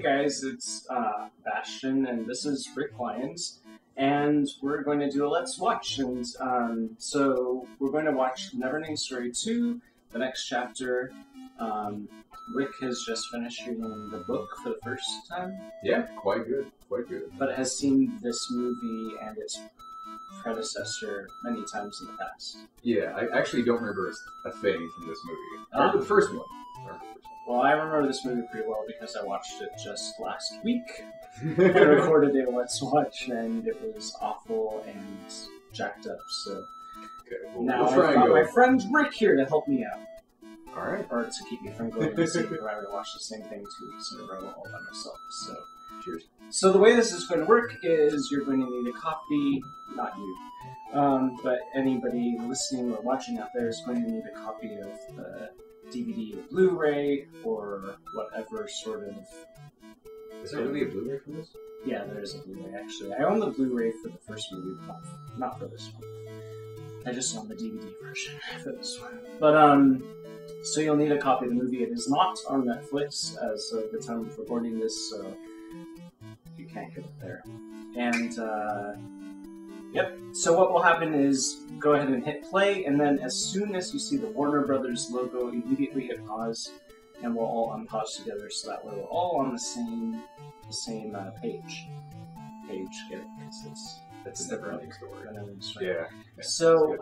guys, it's Bastian, and this is Rick Lyons, and we're going to do a Let's Watch. And so we're going to watch NeverEnding Story 2, the next chapter. Rick has just finished reading the book for the first time. Yeah, quite good, but has seen this movie and its predecessor many times in the past. Yeah, I actually don't remember a thing from this movie. I remember the first one. Well, I remember this movie pretty well because I watched it just last week. I recorded a Let's Watch, and it was awful and jacked up, so okay, well, now I've got my friend Rick here to help me out. Alright. Or to keep me from going insane if I were to watch the same thing 2 weeks in a row all by myself, so... Cheers. So the way this is going to work is you're going to need a copy, not you, but anybody listening or watching out there is going to need a copy of the DVD or Blu-ray or whatever sort of... Is there really a Blu-ray for this? Yeah, there is a Blu-ray actually. I own the Blu-ray for the first movie, not for this one. I just own the DVD version for this one. But, so you'll need a copy of the movie. It is not on Netflix as of the time of recording this, so you can't get it there. And, yep. So what will happen is go ahead and hit play, and then as soon as you see the Warner Brothers logo, immediately hit pause, and we'll all unpause together, so that way we're all on the same page. Get it? Because it's the NeverEnding story. Yeah. So,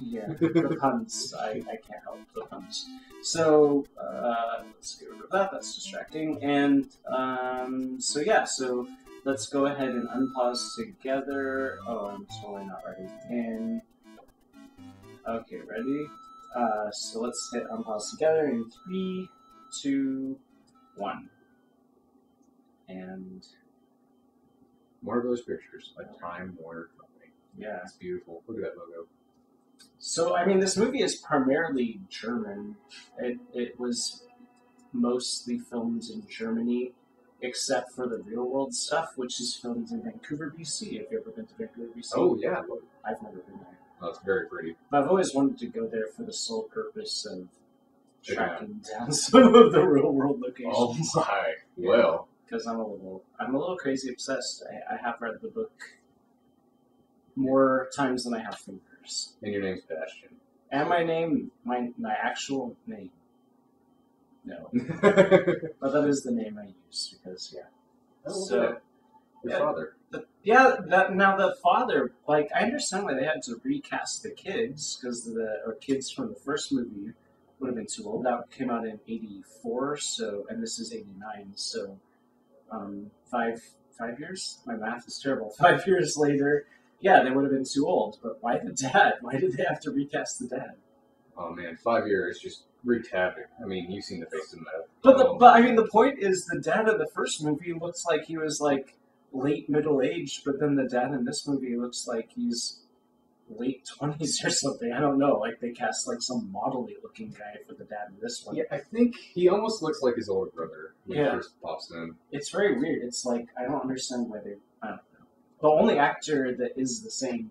yeah, the puns. I can't help the puns. So, let's get rid of that. That's distracting. And, so yeah, so let's go ahead and unpause together. Oh, I'm totally not ready. And, okay, ready? So let's hit unpause together in 3, 2, 1. And... Warner Bros. Pictures, a Time Warner company. Yeah. It's beautiful. Look at that logo. So, I mean, this movie is primarily German. It was mostly filmed in Germany, except for the real-world stuff, which is filmed in Vancouver, BC. Have you ever been to Vancouver, BC? Oh, yeah. I've never been there. Oh, it's very pretty. But I've always wanted to go there for the sole purpose of tracking down some of the real-world locations. Oh, my. Well... Because I'm a little crazy obsessed. I have read the book more times than I have fingers. And your name's Bastian. And my actual name. No. But that is the name I use because yeah. Oh, so your father. Now the father, like I understand why they had to recast the kids because the kids from the first movie would have been too old. That came out in '84, and this is '89, so. 5 years? My math is terrible. 5 years later, yeah, they would have been too old. But why the dad? Why did they have to recast the dad? Oh man, 5 years just wreaked havoc. I mean, you've seen the face of that. But I mean, the point is, the dad of the first movie looks like he was like late middle age, but then the dad in this movie looks like he's late 20s or something. I don't know. Like they cast like some modelly looking guy for the dad in this one. Yeah, I think he almost looks like his older brother when he first pops in. It's very weird. It's like I don't understand why they. I don't know. The only actor that is the same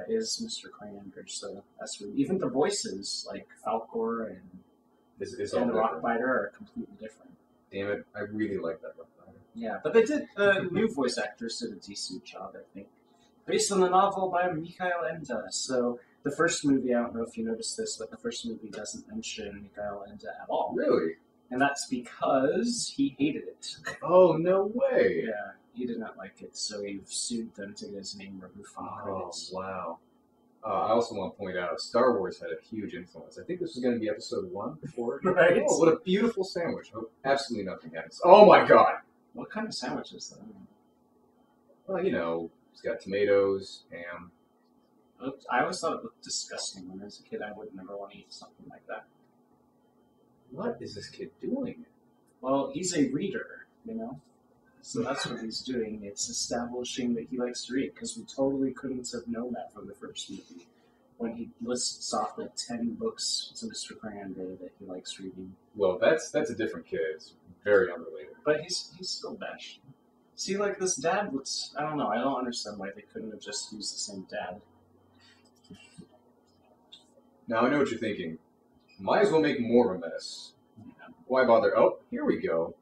is Mr. Cleander. So that's weird. Even the voices, like Falcor and the Rockbiter, are completely different. Damn it! I really like that Rockbiter. Yeah, but they did. The new voice actors did a decent job, I think. Based on the novel by Michael Ende. So the first movie, I don't know if you noticed this, but the first movie doesn't mention Michael Ende at all. Really? And that's because he hated it. Oh, no way. Yeah, he did not like it, so he sued them to get his name removed from the credits. Oh, wow. I also want to point out, Star Wars had a huge influence. I think this was going to be episode 1 before. Right. Oh, what a beautiful sandwich. Oh, absolutely nothing happens. Oh, my God. What kind of sandwich is that? Well, you know... It's got tomatoes, ham. I always thought it looked disgusting when I was a kid. I would never want to eat something like that. What is this kid doing? Well, he's a reader, you know? So that's what he's doing. It's establishing that he likes to read, because we totally couldn't have known that from the first movie. When he lists off like 10 books to Mr. Cleander that he likes reading. Well, that's a different kid. It's very unrelated. But he's still Bash. See, like, this dad looks... I don't know. I don't understand why they couldn't have just used the same dad. Now, I know what you're thinking. Might as well make more of a mess. Yeah. Why bother? Oh, here we go.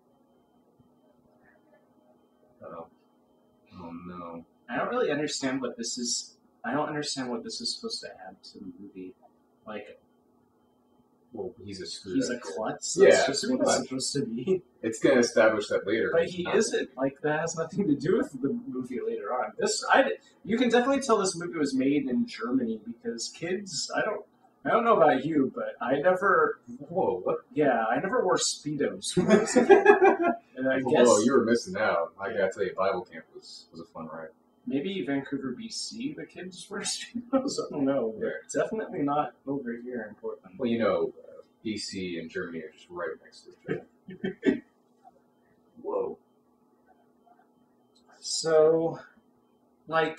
Oh no. I don't really understand what this is. I don't understand what this is supposed to add to the movie. Like, Well, he's a screw. he's a klutz. Yeah, That's just pretty what it's much. supposed to be. It's gonna establish that later. But he isn't. Like, that has nothing to do with the movie later on. You can definitely tell this movie was made in Germany because kids. I don't know about you, but I never. Whoa, what? Yeah, I never wore speedos. When I was a kid. And I guess Whoa, you were missing out. I gotta tell you, Bible camp was a fun ride. maybe Vancouver, BC, the kids wear speedos. I don't know. But definitely not over here in Portland. Well, you know, BC and Germany are just right next to each other. Whoa. So, like,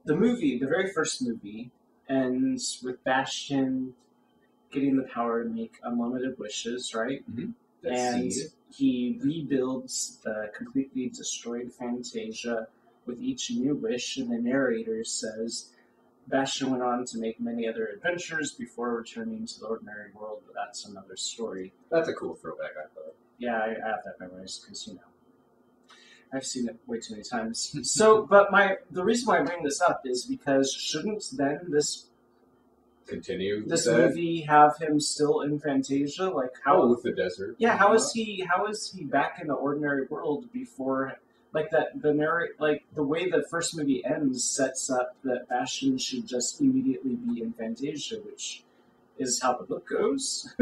the very first movie, ends with Bastian getting the power to make unlimited wishes, right? Mm-hmm. And he rebuilds the completely destroyed Fantasia with each new wish, and the narrator says, Bastian went on to make many other adventures before returning to the ordinary world, but that's another story. That's a cool throwback, I thought. Yeah, I have that memorized because, I've seen it way too many times. So, but the reason why I bring this up is because shouldn't then this movie have him still in Fantasia? Like how with the desert? Yeah, how is he back in the ordinary world before? Like the way the first movie ends sets up that Bastian should just immediately be in Fantasia, which is how the book goes.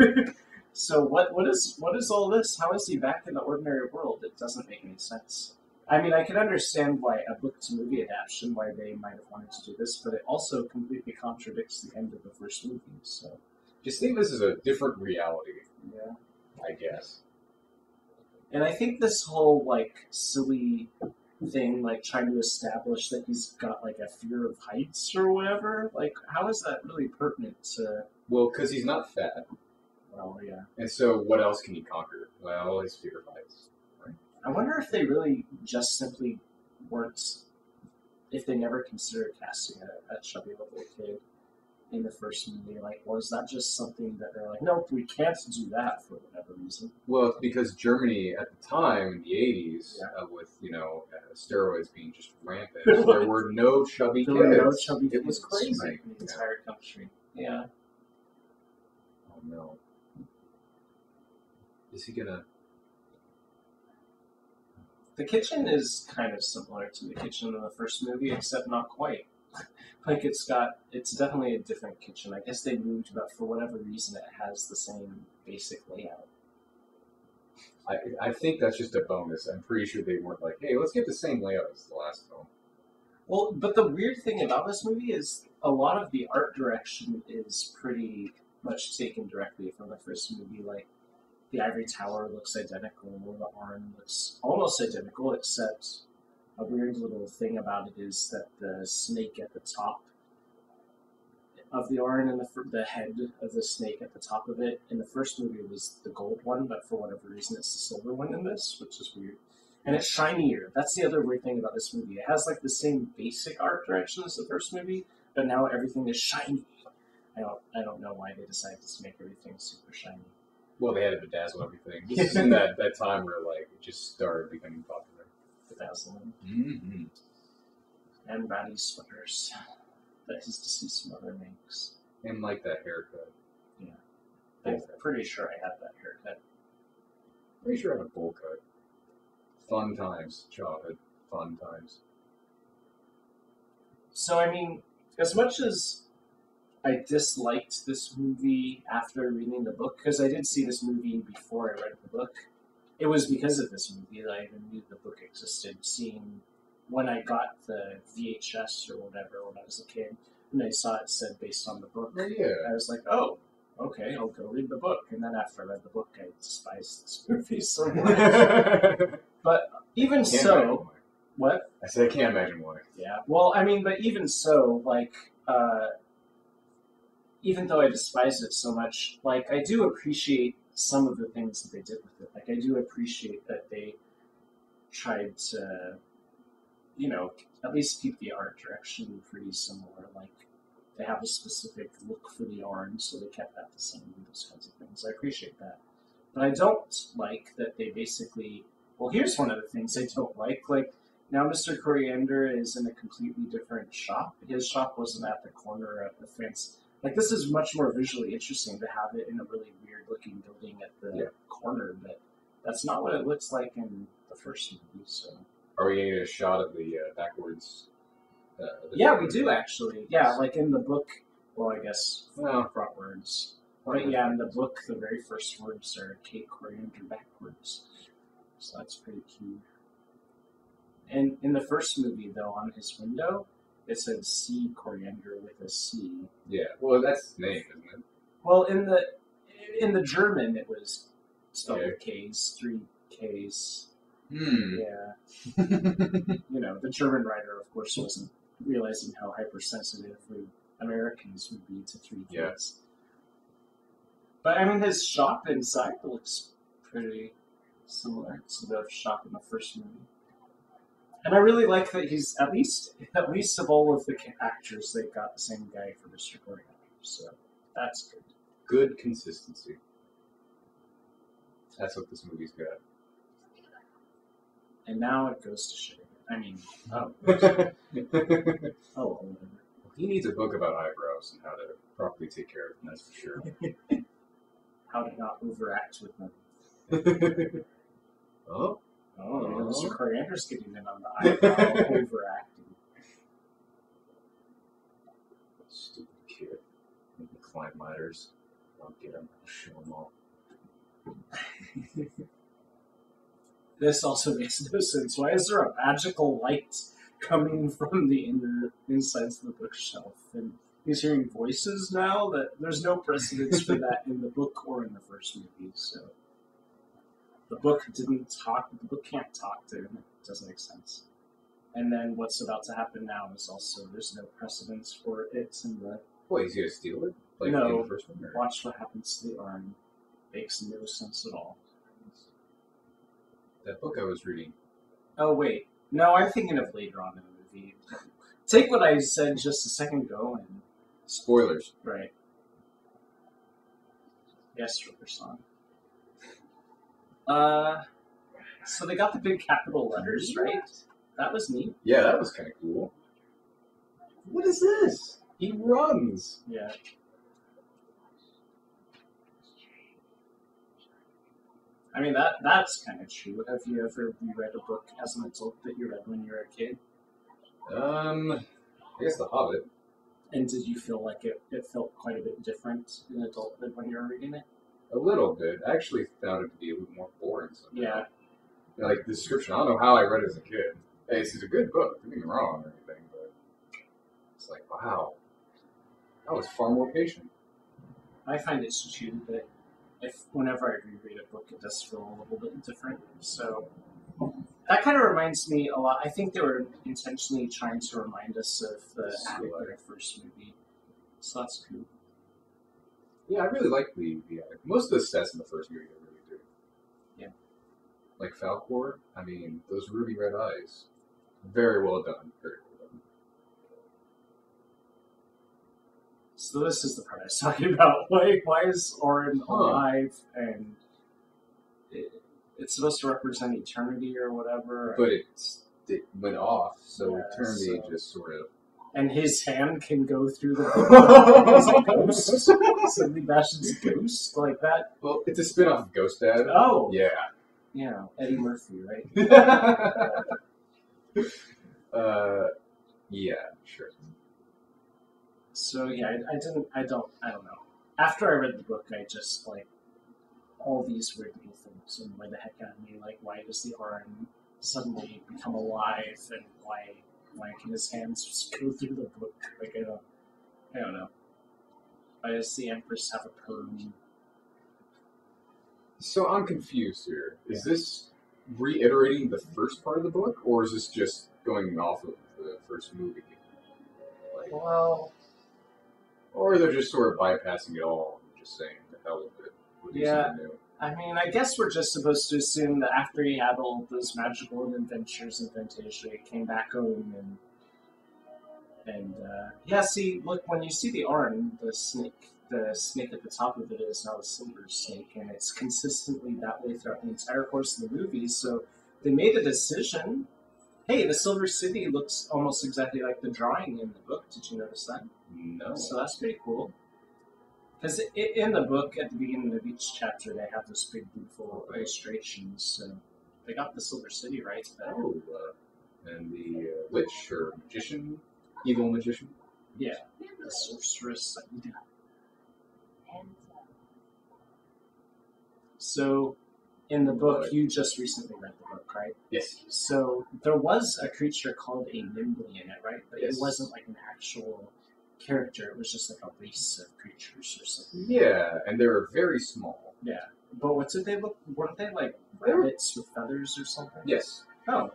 So what is all this? How is he back in the ordinary world? It doesn't make any sense. I mean, I can understand why a book to movie adaptation, why they might have wanted to do this, but it also completely contradicts the end of the first movie. So, just think this is a different reality. Yeah, I guess. And I think this whole silly thing, trying to establish that he's got a fear of heights or whatever, how is that really pertinent to? Well, because he's not fat. Well, yeah. And so, what else can he conquer? Well, his fear of heights. Right? I wonder if they really just simply weren't, if they never considered casting a chubby little kid in the first movie. Was that just something that they're like, nope, we can't do that for whatever reason? Well, it's because Germany at the time in the 80s, with steroids being just rampant, there were no chubby kids. It was crazy in the entire country. Yeah. Oh no. Is he gonna? The kitchen is kind of similar to the kitchen in the first movie, except not quite. It's definitely a different kitchen. I guess they moved, but for whatever reason, it has the same basic layout. I think that's just a bonus. I'm pretty sure they weren't like, hey, let's get the same layout as the last film. Well, but the weird thing about this movie is a lot of the art direction is pretty much taken directly from the first movie. The Ivory Tower looks identical, the Arn looks almost identical, except a weird little thing about it is that the snake at the top of the Arn and the head of the snake at the top of it in the first movie was the gold one, but for whatever reason it's the silver one in this, which is weird. And it's shinier. That's the other weird thing about this movie. It has the same basic art direction as the first movie, but now everything is shiny. I don't know why they decided to make everything super shiny. Well, they had to bedazzle everything. This is in that time where it just started becoming popular. Bedazzling. Mm-hmm. And ratty sweaters that his deceased mother makes. And that haircut. Yeah. I'm pretty sure I had that haircut. Pretty sure I have a bowl cut. Fun times, childhood. Fun times. So, I mean, as much as I disliked this movie after reading the book, because I did see this movie before I read the book. It was because of this movie that I even knew the book existed. Seeing when I got the VHS or whatever when I was a kid, and I saw it said based on the book, I was like, oh, okay, I'll go read the book. And then after I read the book, I despised this movie so much. But even so, what? I said I can't imagine why. Yeah, well, I mean, but even so, even though I despise it so much, I do appreciate some of the things that they did with it. I do appreciate that they tried to, at least keep the art direction pretty similar. They have a specific look for the Arn, so they kept that the same, those kinds of things. I appreciate that. But I don't like that they basically, well, here's one of the things I don't like. Now Mr. Coriander is in a completely different shop. His shop wasn't at the corner of the fence. Like, this is much more visually interesting to have it in a really weird-looking building at the corner, but that's not what it looks like in the first movie, so... Are we getting a shot of the backwards? Yeah, we do, actually. Yeah, like in the book, well, I guess, frontwards. But yeah, in the book, the very first words are Kate Coriander backwards. So that's pretty cute. And in the first movie, though, on his window, it said C Coriander with a C. Yeah, well, that's his name, isn't it? Well, in the German, it was spelled with K's, 3 K's. Yeah. You know, the German writer, of course, wasn't realizing how hypersensitive Americans would be to 3 K's. Yeah. But, I mean, his shop inside looks pretty similar to the shop in the first movie. And I really like that he's, at least of all of the actors, they've got the same guy for Mr. Coriander. So, that's good. Good consistency. That's what this movie's got. And now it goes to shit. I mean, whatever. He needs a book about eyebrows and how to properly take care of them, that's for sure. How to not overact with them. Oh, Mr. Coriander's getting in on the eyebrow overacting. Stupid kid. Make me climb ladders. I'll get him. I'll show him all. This also makes no sense. Why is there a magical light coming from the insides of the bookshelf? And he's hearing voices now. That there's no precedence for that in the book or in the first movie. So the book didn't talk. The book can't talk to him. It doesn't make sense. And then what's about to happen now is also there's no precedence for it in the. What, he's gonna steal it? Like No. in the first one? Or? Watch what happens to the arm. Makes no sense at all. That book I was reading. Oh, wait. No, I'm thinking of later on in the movie. Take what I said just a second ago and... Spoilers. Right. Yes, Riverson. So they got the big capital letters, right? That was neat. Yeah, that was kind of cool. What is this? He runs. Yeah. I mean, that's kind of true. Have you ever read a book as an adult that you read when you were a kid? I guess The Hobbit. And did you feel like it felt quite a bit different in adulthood when you were reading it? A little bit. I actually found it to be a little more boring somehow. Yeah. Like the description, I don't know how I read it as a kid. Hey, it's a good book, don't get me wrong or anything, but it's like, wow. I was far more patient. I find it's true that whenever I reread a book, it does feel a little bit different. So that kind of reminds me a lot. I think they were intentionally trying to remind us of the attic in the first movie. So that's cool. Yeah, I really like the attic. Most of the sets in the first movie are really good. Yeah. Like Falcor, I mean, those ruby red eyes. Very well done. Very well done. So this is the part I was talking about. Why is Orin alive? And it's supposed to represent eternity or whatever. But it went off, so eternity just sort of... And his hand can go through the as a ghost. Suddenly Bastian's a ghost like that. Well, it's a spin-off of Ghost Dad. Oh. Yeah. Yeah, Eddie Murphy, right? Yeah, sure. So yeah, I don't know. After I read the book, I just like all these weird little things annoy the heck out of me. Like, why does the Orin suddenly become alive, and why can his hands just go through the book? Like, I don't know. Why does the Empress have a perm? So I'm confused here. Is this reiterating the first part of the book, or is this just going off of the first movie? Like, Well, or they're just sort of bypassing it all and just saying the hell with it. Yeah. I mean, I guess we're just supposed to assume that after he had all those magical adventures in Fantasia, he came back home and yeah. See, look, when you see the Orin, the snake at the top of it is now a silver snake, and it's consistently that way throughout the entire course of the movie. So they made a decision Hey, the Silver City looks almost exactly like the drawing in the book. Did you notice that? No. So that's pretty cool. Because in the book, at the beginning of each chapter, they have those big, beautiful illustrations. So they got the Silver City right. Oh, and the witch or magician, evil magician. Yeah, the sorceress. So, in the book, you just recently read the book, right? Yes. So there was a creature called a Nimble in it, right? But Yes. it wasn't like an actual character. It was just like a race of creatures or something. Yeah, and they were very small. Yeah. But what did they look? Weren't they like rabbits with feathers or something? Yes. Oh.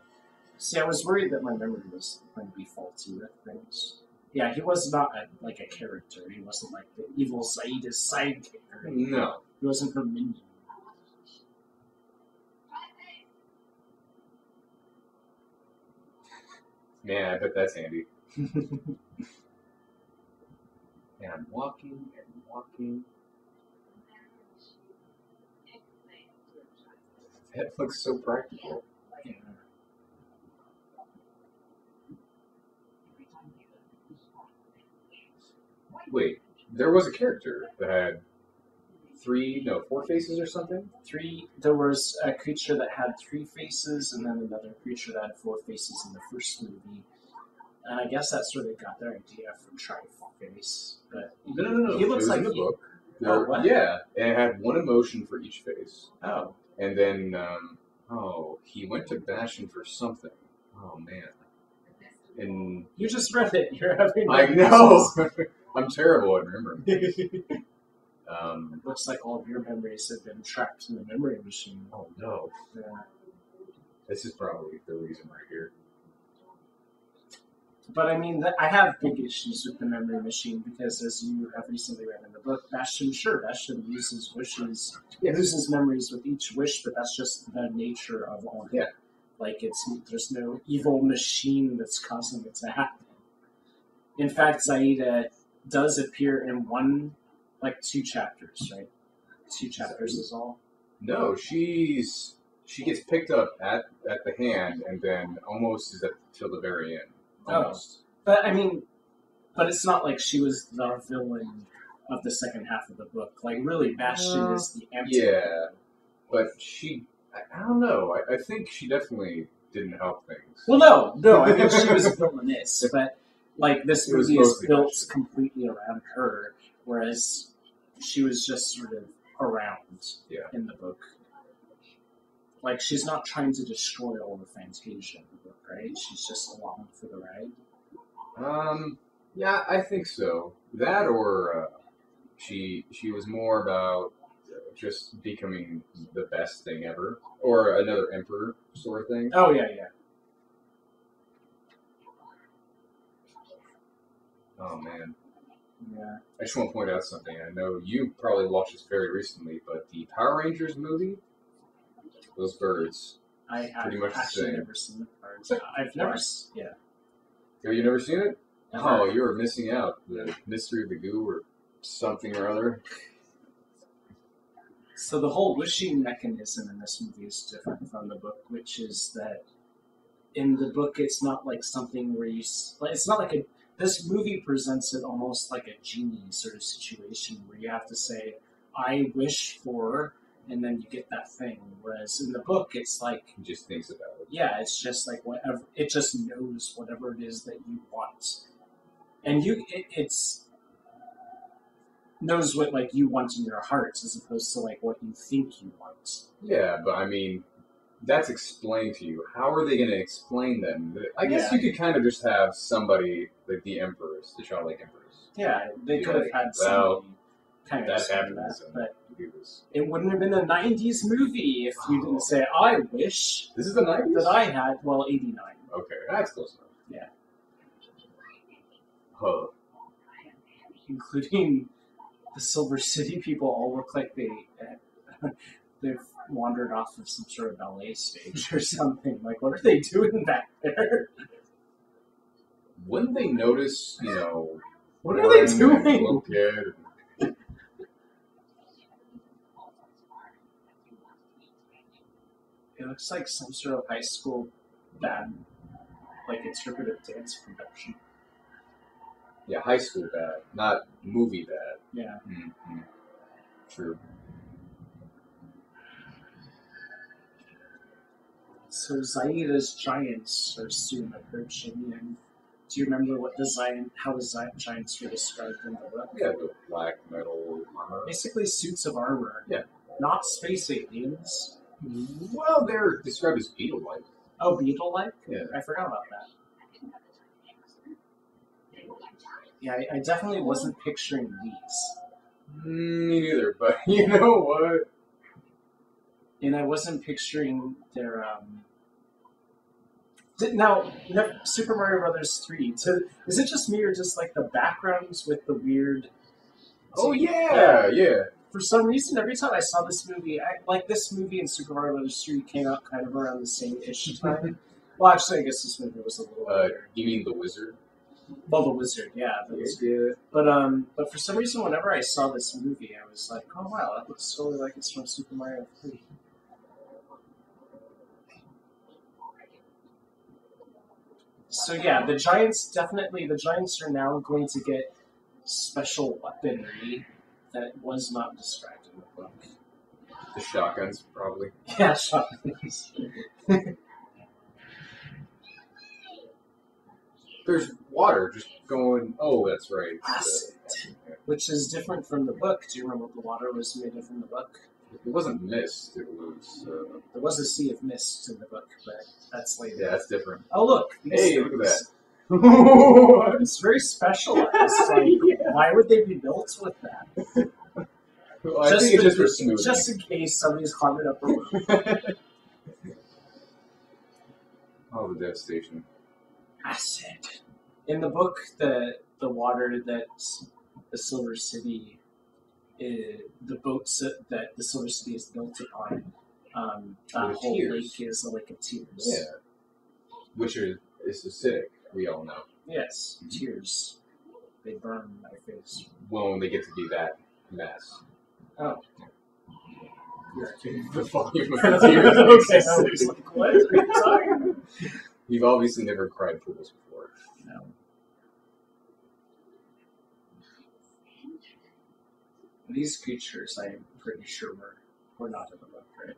See, I was worried that my memory was going to be faulty with things. Yeah, he was not like a character. He wasn't like the evil Zaida's sidekick. No. He wasn't her minion. Yeah, I bet that's handy. And I'm walking and walking. That looks so practical. Yeah. Wait, there was a character that had 4 faces or something? There was a creature that had 3 faces, and then another creature that had 4 faces in the first movie. And I guess that's where they got their idea from Tri-Face. But No. He looks it was like in the he- book. Oh, what? Yeah, and it had 1 emotion for each face. Oh, And then, he went to Bastian for something. Oh, man. And you just read it. You're having. I know! I'm terrible at remembering. Looks like all of your memories have been trapped in the memory machine. Oh, no. Yeah. This is probably the reason right here. But I mean, I have big issues with the memory machine because, as you have recently read in the book, Bastian loses wishes, loses memories with each wish, but that's just the nature of all. Yeah. Like there's no evil machine that's causing it to happen. In fact, Zaida does appear in 2 chapters, right? 2 chapters is all. No, she gets picked up at the hand and then almost is till the very end. Almost. But I mean, it's not like she was the villain of the second half of the book. Like, really, Bastian is the antagonist. Yeah, but I don't know. I think she definitely didn't help things. Well, no, I think she was a villainess, but like this It was movie is mostly built Bastian. completely around her, whereas she was just sort of around in the book. Like, she's not trying to destroy all the Fantasia in the book, right? She's just along for the ride. Yeah, I think so. That or she was more about just becoming the best thing ever, or another emperor sort of thing. Oh, yeah. Oh, man. Yeah. I just want to point out something. I know you probably watched this very recently, but the Power Rangers movie, those birds. I have Pretty much the actually same. never seen the birds. I've never. Yeah. Have you never seen it? Never. Oh, you're missing out. The Mystery of the Goo or something or other. So the whole wishing mechanism in this movie is different from the book, which is that in the book it's not like something where it's not like this movie presents it almost like a genie sort of situation where you have to say, I wish for, and then you get that thing. Whereas in the book, it's like, He just thinks about it. yeah, it's just like whatever, it just knows whatever it is that you want. And it's knows what like you want in your heart as opposed to like what you think you want. Yeah, but I mean, that's explained to you. How are they going to explain them? I guess Yeah. you could kind of just have somebody like the emperors, the childlike emperors. Yeah, they Be could have like, had well, somebody kind of That explain happens. that, but Do this. it wouldn't have been a 90s movie if you didn't say, I wish This is the 90s? that I had, well, 89. Okay, that's close enough. Yeah. Huh. Including the Silver City people all look like they've wandered off of some sort of ballet stage or something. Like, what are they doing back there? Wouldn't they notice, What are they Warren and doing? Lockheed and- It looks like some sort of high school band like interpretive dance production. Yeah, high school bad, not movie bad. Yeah. Mm-hmm. True. So Zaida's giants are soon approaching, and do you remember what how the giants were described in the book? Yeah, the black metal armor. Basically suits of armor. Yeah. Not space aliens. Well, they're described as beetle-like. Oh, beetle-like? Yeah. I forgot about that. Yeah, I definitely wasn't picturing these. Me neither, but you know what? And I wasn't picturing their Now, Super Mario Brothers 3. So, is it just me or just like the backgrounds with the weird? Oh yeah. For some reason, every time I saw this movie, this movie and Super Mario Brothers 3 came out kind of around the same-ish time. Well, actually, I guess this movie was a little later. You mean the Wizard? Well, the Wizard, yeah. Yeah. But for some reason, whenever I saw this movie, I was like, oh wow, that looks totally like it's from Super Mario 3. So yeah, the Giants are now going to get special weaponry that was not described in the book. The shotguns, probably. Yeah, shotguns. There's water just going. Oh, that's right. Acid, which is different from the book. Do you remember what the water was made of in the book? It wasn't mist. It was. There was a sea of mist in the book, but that's later. Yeah, that's different. Oh look! Hey, look at that. It's very specialized. Like, why would they be built with that? Well, I think it's just for smoothing. Just in case somebody's climbing up a roof. Oh, the devastation. Acid. In the book, the water that the Silver City, the boats that the Silver City is built upon, that whole lake is a lake of tears. Yeah. Which is acidic, we all know. Yes, tears. They burn my face. Well, when they get to be that mess. Oh. The volume of the tears. Okay, I was like, what are you talking about? You've obviously never cried pools before. No. These creatures, I'm pretty sure, were not in the book, right?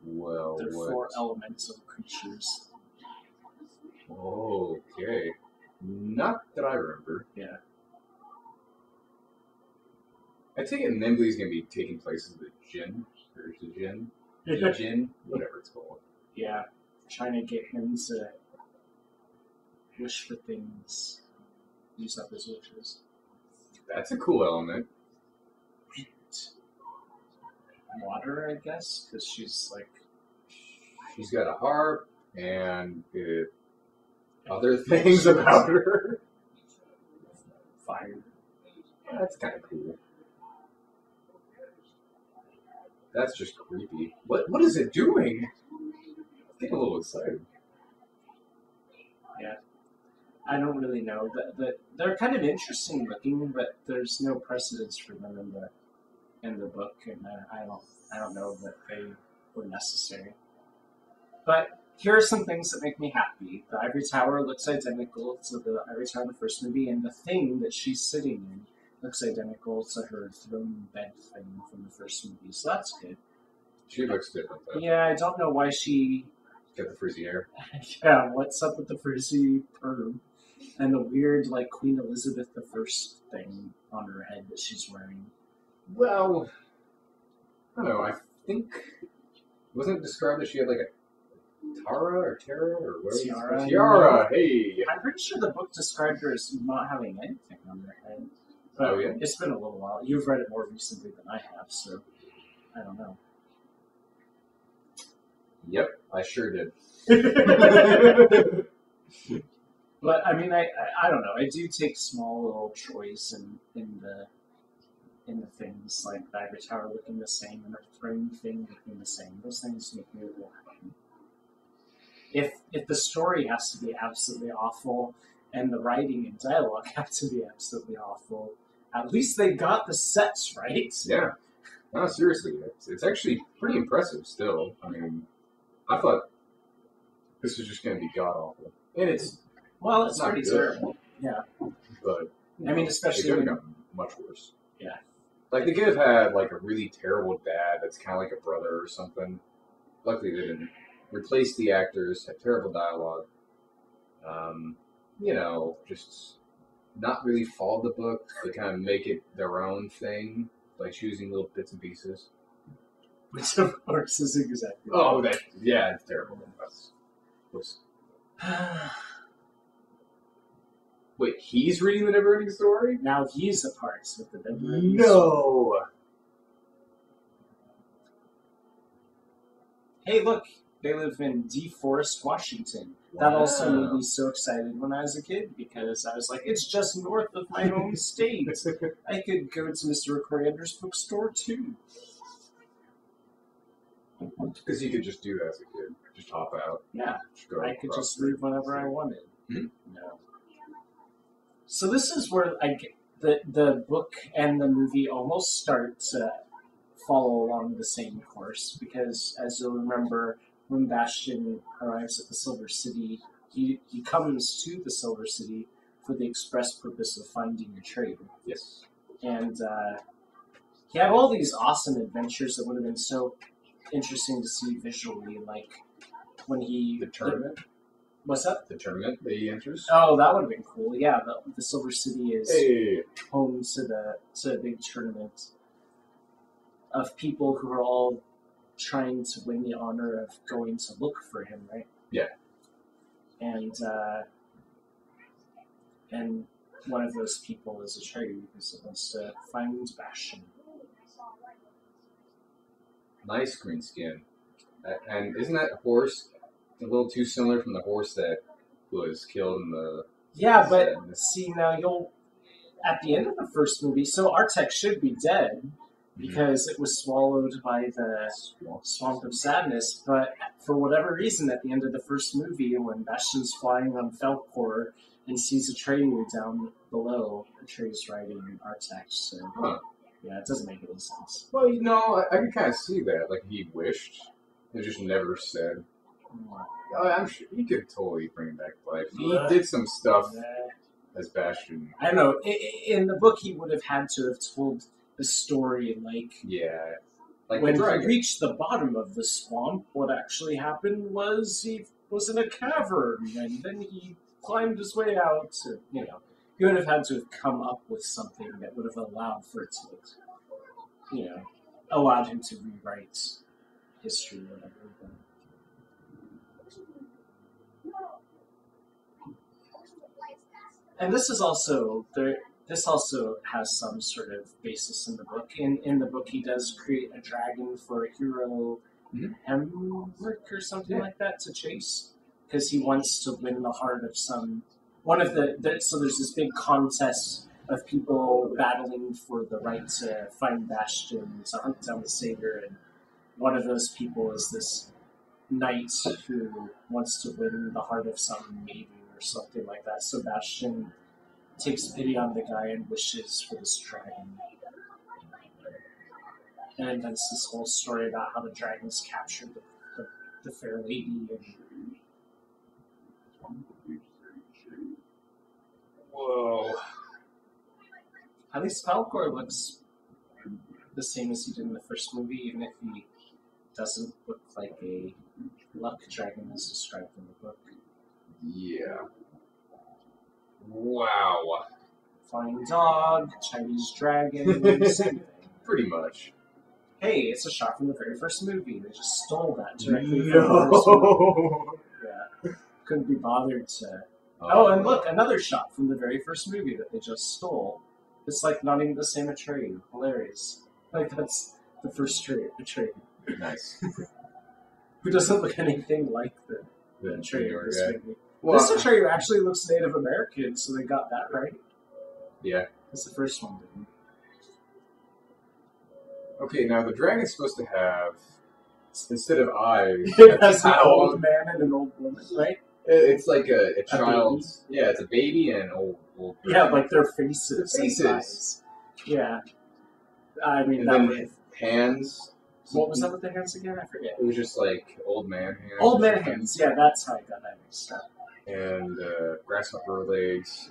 Well, They're what? 4 elemental creatures. Oh, okay. Not that I remember. Yeah. I take it Nimbly's going to be taking place as the Jinn, or the Jinn, the Jinn, whatever it's called. Yeah. Trying to get him to wish for things, use up his wishes. That's a cool element. Water, I guess, because she's like... She's got a harp and other things about her. Fire. That's kind of cool. That's just creepy. What is it doing? I get a little excited. Yeah. I don't really know. They're kind of interesting looking, but there's no precedence for them in the book, and I don't know that they were necessary. But here are some things that make me happy. The Ivory Tower looks identical to the Ivory Tower in the first movie, and the thing that she's sitting in looks identical to her throne bed thing from the first movie, so that's good. She looks different, though. Yeah, I don't know why she... Got the frizzy hair. Yeah, what's up with the frizzy perm? And the weird, like, Queen Elizabeth I thing on her head that she's wearing. Well, I don't know, I think... Wasn't it described that she had, like, a Tara or whatever? Tiara. Tiara, hey! I'm pretty sure the book described her as not having anything on her head. But oh, yeah? It's been a little while. You've read it more recently than I have, so I don't know. Yep, I sure did. But I mean, I don't know. I do take small little joys in the things like the Ivory Tower looking the same and her throne thing looking the same. Those things make me a little happy. If the story has to be absolutely awful and the writing and dialogue have to be absolutely awful, at least they got the sets right. Yeah. No, seriously, it's actually pretty impressive still. I mean, I thought this was just going to be god-awful. And it's Well, it's not pretty good. terrible. Yeah. But I mean, it especially could have when, gotten much worse. yeah. Like they could have had like a really terrible dad that's kind of like a brother or something. Luckily, they didn't. Replace the actors, had terrible dialogue. You know, just not really follow the book. They kind of make it their own thing, by choosing little bits and pieces. Which, of course, is exactly. Oh, yeah, it's terrible. Whoops. Wait, he's reading the NeverEnding story? Now he's the parts with the bedroom. No. Hey, look, they live in DeForest, Washington. That also made me so excited when I was a kid because I was like, it's just north of my home state. I could go to Mr. Coriander's bookstore too. Because you could just do that as a kid. Just hop out. Yeah, Just go I could across just leave whenever I wanted. Mhm. No. So this is where I get the book and the movie almost start to follow along the same course because, as you'll remember, when Bastian arrives at the Silver City, he comes to the Silver City for the express purpose of finding a trade. Yes. And he had all these awesome adventures that would have been so interesting to see visually, like when he... The tournament? What's that? The tournament that he enters? Oh, that would have been cool. Yeah, the Silver City is Hey. home to a big tournament of people who are all trying to win the honor of going to look for him, right? Yeah. And one of those people is a Atreyu because it wants to find Bastian. Nice green skin. And isn't that horse a little too similar from the horse that was killed in the... Yeah, but see, now you'll... At the end of the first movie, so Artek should be dead because it was swallowed by the Swamp of Sadness, but for whatever reason, at the end of the first movie, when Bastian's flying on Falkor and sees Atreyu down below, Atreyu's riding Artek, so... Yeah, it doesn't make any sense. Well, you know, I can kind of see that. Like, he wished. He just never said. I'm sure he could totally bring back life. He did some stuff as Bastian. I don't know. In the book, he would have had to have told the story, like... Yeah. Like when the he dragon. reached the bottom of the swamp, what actually happened was he was in a cavern, and then he climbed his way out. To, you know, he would have had to have come up with something that would have allowed for it to, you know, allowed him to rewrite history or whatever. But... And this is also there. This also has some sort of basis in the book. In the book, he does create a dragon for a hero, Hemrick or something like that, to chase, because he wants to win the heart of one of the. So there's this big contest of people battling for the right to find Bastian, to hunt down the savior, and one of those people is this knight who wants to win the heart of some maiden or something like that. So Bastian takes pity on the guy and wishes for this dragon. And invents this whole story about how the dragons captured the fair lady. Whoa. At least Falkor looks the same as he did in the first movie, even if he doesn't look like a luck dragon as described in the book. Yeah. Wow. Flying dog, Chinese dragon, same thing. Pretty much. Hey, it's a shot from the very first movie. They just stole that directly from the first movie. Yeah. Couldn't be bothered to... Oh, and look, another shot from the very first movie that they just stole. It's like not even the same Atreyu. Hilarious. Like, that's the first Atreyu. Nice. Who doesn't look anything like the Atreyu in this yeah. movie. Well, This Atreyu actually looks Native American, so they got that right. Yeah. Because the first one didn't. Okay, now the dragon's supposed to have, instead of eyes, It has an old man and an old woman, right? it's like a child. baby? Yeah, it's a baby and an old Yeah, person. like their faces. Their faces. And eyes. Yeah. I mean, And that then would... hands. What was that with the hands again? I forget. It was just like old man hands. Old man hands. Yeah, that's how I got that mixed up. and grasshopper legs,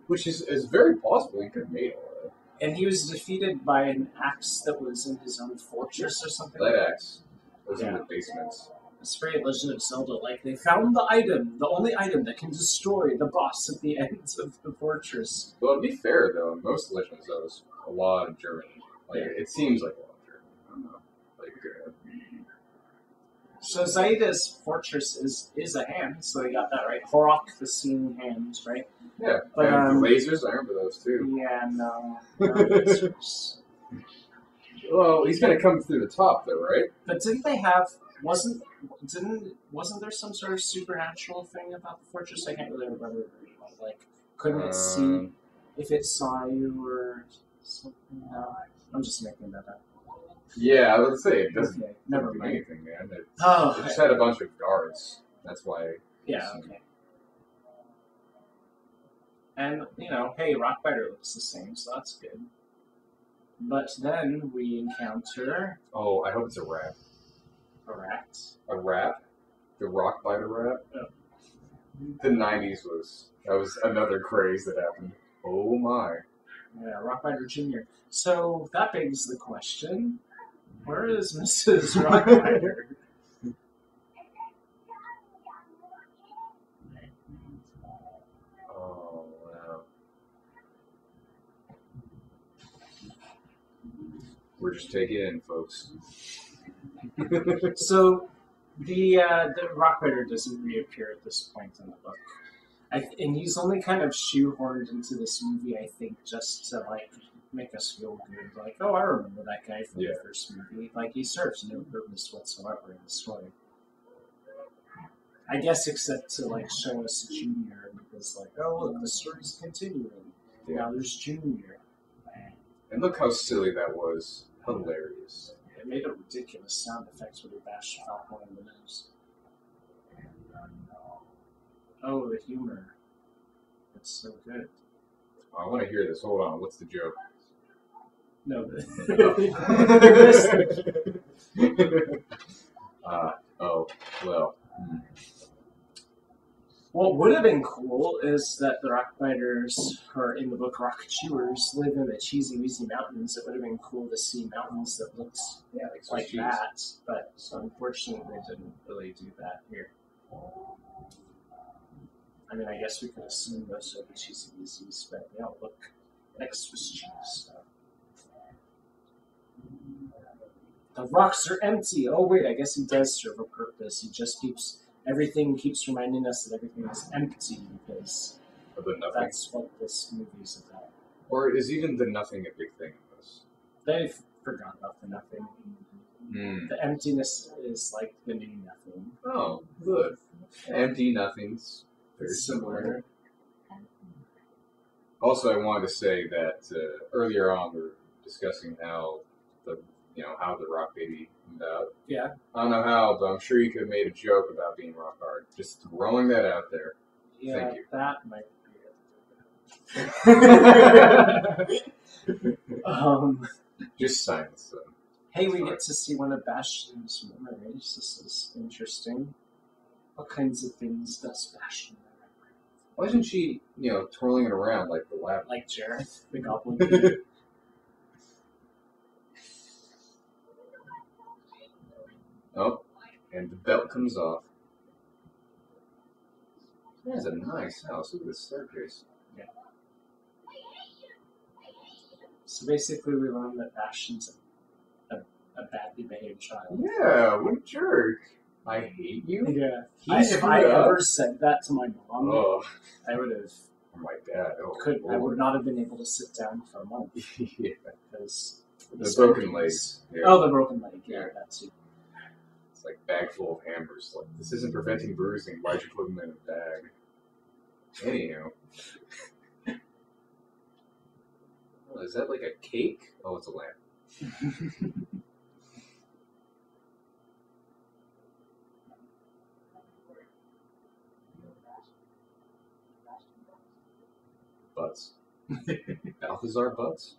which is very possible he could have made all that. And he was defeated by an axe that was in his own fortress or something. That axe was in Yeah. the basements. It's very Legend of Zelda. Like, they found the item, the only item that can destroy the boss at the end of the fortress. Well, to be fair, though, in most Legends, that was a lot of Germany. Like, Yeah. it seems like a lot of Germany. I don't know. Like, So Zaida's fortress is a hand, so they got that right. Horok, the seeing hand, right? yeah. But, and the lasers, I remember those, too. Yeah, no lasers. Well, he's going to come through the top, though, right? But didn't they have? Wasn't there some sort of supernatural thing about the fortress? I can't really remember very well. Like, couldn't it see if it saw you or something? No, I'm just making that up. Yeah, I would say it doesn't Okay, never do mind. anything, man. It Oh, just had a bunch of guards. That's why. yeah, okay. And, you know, hey, Rockbiter looks the same, so that's good. But then we encounter Oh, I hope it's a rat. a rat. A rat? The Rockbiter rat? Oh. The 90s that was another craze that happened. Oh my. Yeah, Rockbiter Jr. So that begs the question, where is Mrs. Rockbiter? Oh, wow. We're just taking it in, folks. So the Rockbiter doesn't reappear at this point in the book. And he's only kind of shoehorned into this movie, I think, just to, like, make us feel good. Like, oh, I remember that guy from the first movie. Like, he serves no purpose whatsoever in the story. I guess except to, like, show us Junior, because, like, oh, look, the story's continuing. Yeah. Now there's Junior. And look how silly that was. Hilarious. It made a ridiculous sound effect when he bashed Falcon in the nose. Oh, the humor. It's so good. I want to hear this. Hold on. What's the joke? No, Oh, well. What would have been cool is that the Rockbiters, or in the book Rock Chewers, live in the Cheesy Weezy Mountains. It would have been cool to see mountains that looked like that, but unfortunately they didn't really do that here. I mean, I guess we could assume most of the Cheesy Weezys, but they don't look like Swiss cheese. So. The rocks are empty. Oh wait, I guess he does serve a purpose. He just everything keeps reminding us that everything is empty because that's what this movie's about. Or is even the nothing a big thing in this? They forgot about the nothing. The emptiness is like the new nothing. Oh, good. Empty nothings. Very similar. Also, I wanted to say that earlier on we were discussing how the Rock Baby came out. Yeah. I don't know how, but I'm sure you could have made a joke about being rock hard. Just throwing that out there. Yeah, Thank you. that might be it. Just science, though. Hey, we get to see one of Bastian's memories. This is interesting. What kinds of things does Bastian remember? Why isn't she, twirling it around like the lab? Like Jareth, the Goblin King. Oh, and the belt comes off. That's a nice house with this staircase. Yeah. So basically, we learned that Bastian's a badly behaved child. Yeah, what a jerk. I hate you? Yeah. If I ever said that to my mom, I would have. Or my dad. I would not have been able to sit down for a month. Yeah. Because the broken legs. Yeah. Oh, the broken leg. Yeah, that too. It's like bag full of hammers. Like, this isn't preventing bruising. Why'd you put them in a bag? Anyhow. Oh, is that like a cake? Oh, it's a lamp. Butts. Balthazar Butts?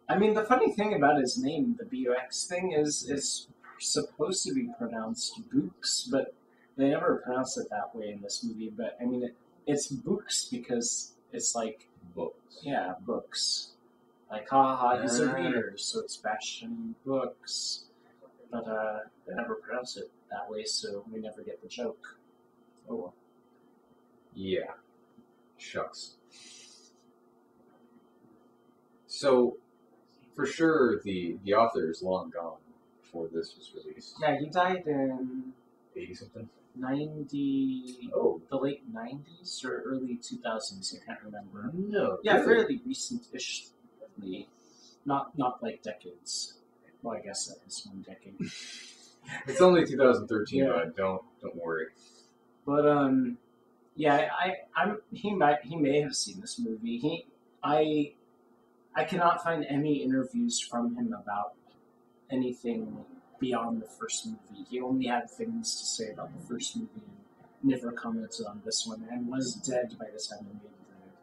I mean, the funny thing about his name, the BUX thing, is supposed to be pronounced Books, but They never pronounce it that way in this movie, but I mean, it's books because it's like, Books. yeah, books. Like, ha ha, he's a reader, so it's Bastian Books. But they never pronounce it that way, so we never get the joke. Oh well. Yeah. Shucks. So, for sure, the author is long gone before this was released. Yeah, he died in 80-something? 90... Oh. The late 90s or early 2000s, I can't remember. No. Yeah, really? fairly recent-ish. Not like decades. Well, I guess that is one decade. It's only 2013, Yeah. but don't worry. But yeah, he may have seen this movie. I cannot find any interviews from him about anything beyond the first movie. He only had things to say about the first movie and never commented on this one, and was dead by the time he made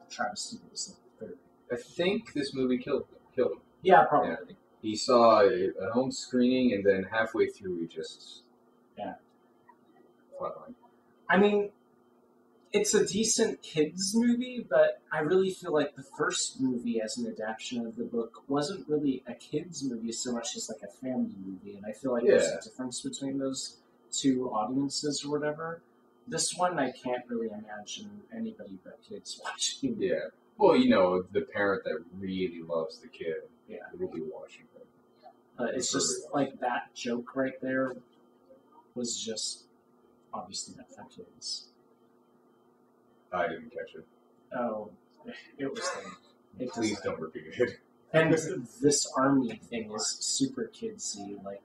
the travesty that was the third. I think this movie killed him. Yeah, probably. Yeah. He saw a home screening, and then halfway through, he just flatlined. I mean, it's a decent kids movie, but I really feel like the first movie, as an adaptation of the book, wasn't really a kids movie so much as like a family movie, and I feel like there's a difference between those two audiences or whatever. This one, I can't really imagine anybody but kids watching. Yeah. Well, you know, the parent that really loves the kid will be watching it. It's just like that joke right there was just obviously not for kids. I didn't catch it. Oh, it was there. Please don't repeat it. And this army thing is super kidsy. Like,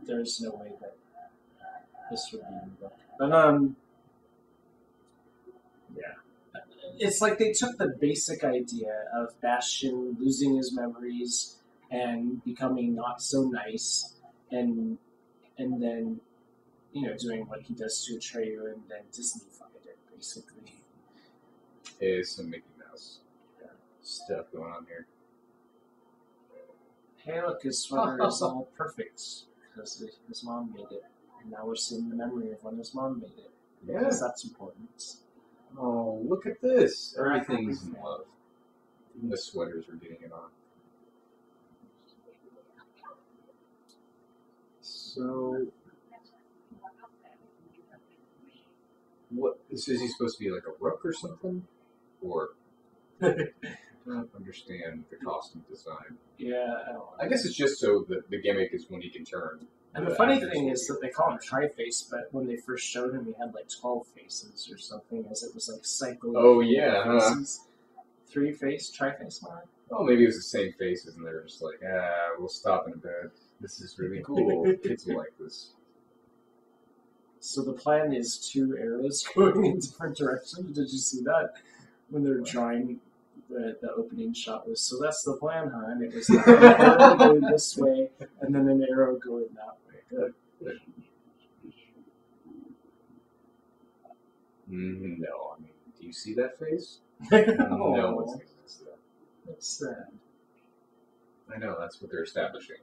there's no way that this would be in the book. But yeah, it's like they took the basic idea of Bastian losing his memories and becoming not so nice, and then doing what he does to Atreyu, and then Disney-fied it basically. Is some Mickey Mouse stuff going on here. Hey, look, his sweater is all perfect because his mom made it, and now we're seeing the memory of when his mom made it. Yeah, because that's important. Oh, look at this! Everything's in love. Even the sweaters are getting it on. So, what? Is he supposed to be like a rook or something? Or I don't understand the costume design. Yeah, I don't know. I guess it's just so that the gimmick is when he can turn. And the funny thing is that they call him Tri-Face, but when they first showed him, he had like 12 faces or something, as it was like cycling. Oh yeah, faces. 3-face, Tri-Face line. Oh, maybe it was the same faces, and they were just like, we'll stop in a bit. This is really cool. Kids will like this. So the plan is 2 arrows going in different directions. Did you see that? When they're drawing the opening shot was, so that's the plan, huh? And it was like an arrow going this way, and then an arrow going that way. Good. No, I mean, do you see that face? No No one's gonna miss that. That's sad. I know, that's what they're establishing.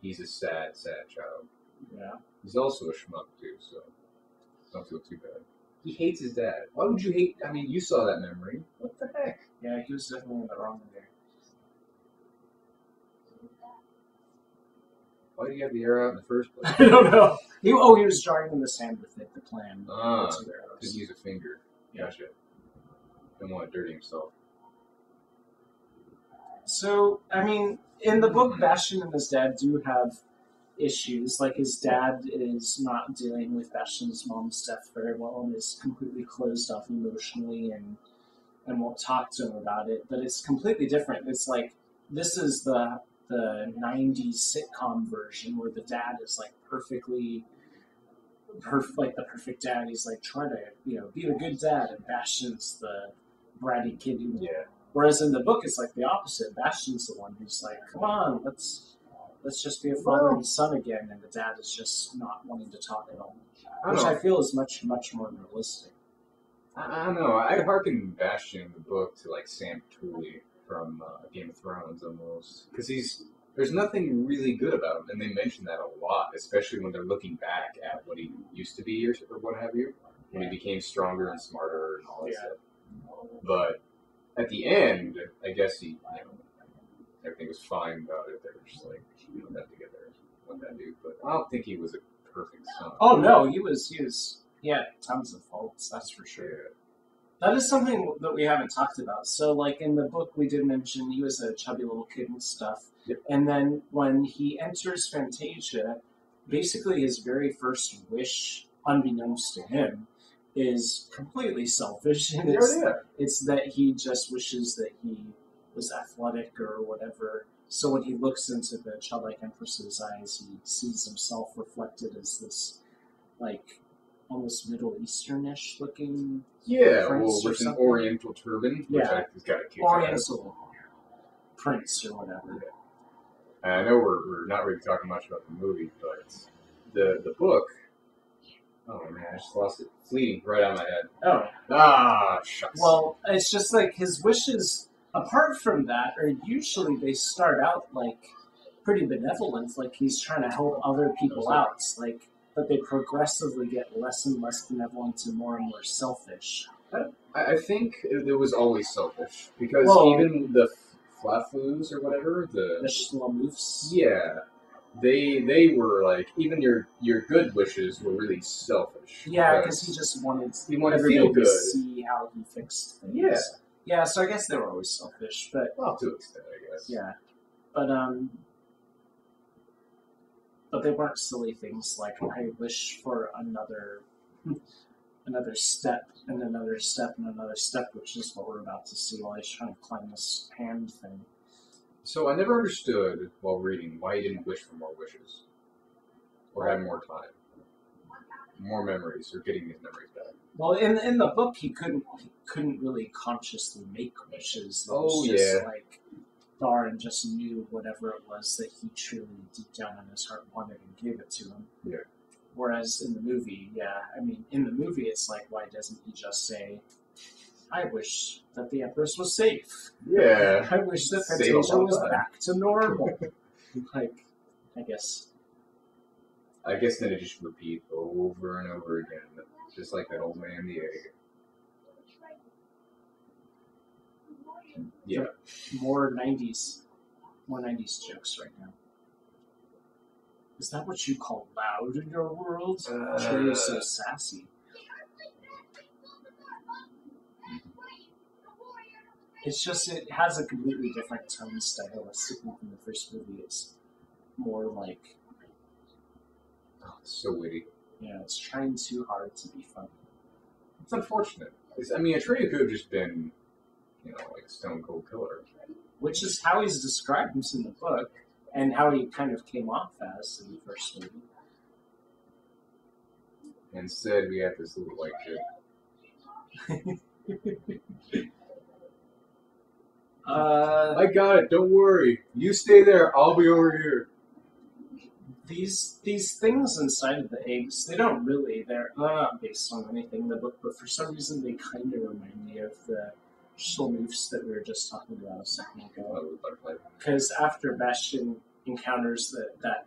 He's a sad, sad child. Yeah. He's also a schmuck, too, so don't feel too bad. He hates his dad. Why would you hate... I mean, you saw that memory. What the heck? Yeah, he was definitely in the wrong there. Why do you have the arrow out in the first place? I don't know. He was drawing in the sand with it, the plan. Could use a finger. Gotcha. Didn't want to dirty himself. So, I mean, in the book, Bastian and his dad do have issues. Like, his dad is not dealing with Bastian's mom's death very well and is completely closed off emotionally and won't talk to him about it. But it's completely different. It's like, this is the 90s sitcom version where the dad is like like the perfect dad. He's like trying to, be a good dad, and Bastian's the bratty kid who. Yeah. Whereas in the book, it's like the opposite. Bastian's the one who's like, "Come on, let's just be a father and son again," and the dad is just not wanting to talk at all, which I feel is much more realistic. I don't know. I'd harken Bastian in the book to like Sam Tully from Game of Thrones almost, because he's there's nothing really good about him, and they mention that a lot, especially when they're looking back at what he used to be or what have you, when he became stronger and smarter and all that stuff. But at the end, I guess everything was fine about it. They were just like, we don't have to get there, what that dude. But I don't think he was a perfect son. Oh no, he had tons of faults, that's for sure. Yeah. That is something that we haven't talked about. So, like in the book, we did mention he was a chubby little kid and stuff. Yep. And then when he enters Fantasia, basically his very first wish, unbeknownst to him, is completely selfish. And it's that he just wishes that he was athletic or whatever. So when he looks into the childlike empress's eyes, he sees himself reflected as this, like, almost Middle Eastern-ish looking prince with an Oriental turban, which he's got a kick Oriental prince or whatever. Yeah. I know we're not really talking much about the movie, but the book. Oh man, I just lost it. Fleeting right out of my head. Oh. Shucks. Well, it's just like his wishes. Apart from that, are usually they start out like pretty benevolent, like he's trying to help other people out, like. But they progressively get less and less benevolent and more selfish. I think it was always selfish because even the Flafus or whatever, the Schlamoofs. Yeah, they were like even your good wishes were really selfish. Yeah, because he just wanted to feel good, to see how he fixed things. Yeah. So I guess they were always selfish, but to an extent, I guess. Yeah, but they weren't silly things like I wish for another step and another step and another step, which is what we're about to see while he's trying to climb this hand thing. So I never understood while reading why he didn't wish for more wishes, or have more time, more memories, or getting his memories back. Well, in the book, he couldn't really consciously make wishes. It was just like Thorin just knew whatever it was that he truly, deep down in his heart, wanted and gave it to him. Yeah. Whereas in the movie, in the movie, it's like, why doesn't he just say, I wish that the Empress was safe. Yeah. I wish that Fantasia was back to normal. Like, I guess then it just repeat over and over again, just like that old man the egg. Yeah. More 90s jokes right now. Is that what you call loud in your world? Trey is so sassy. It's just, it has a completely different tone stylistically from the first movie. It's more like... so witty. Yeah, it's trying too hard to be funny. It's unfortunate. Atreyu could have just been, like a stone cold killer. Which is how he's described in the book, and how he kind of came off as in the first movie. Instead, we have this little white kid. I got it. Don't worry. You stay there. I'll be over here. These things inside of the eggs, they're not based on anything in the book, but for some reason they kind of remind me of the Schlamoofs that we were just talking about a second ago. Because after Bastian encounters that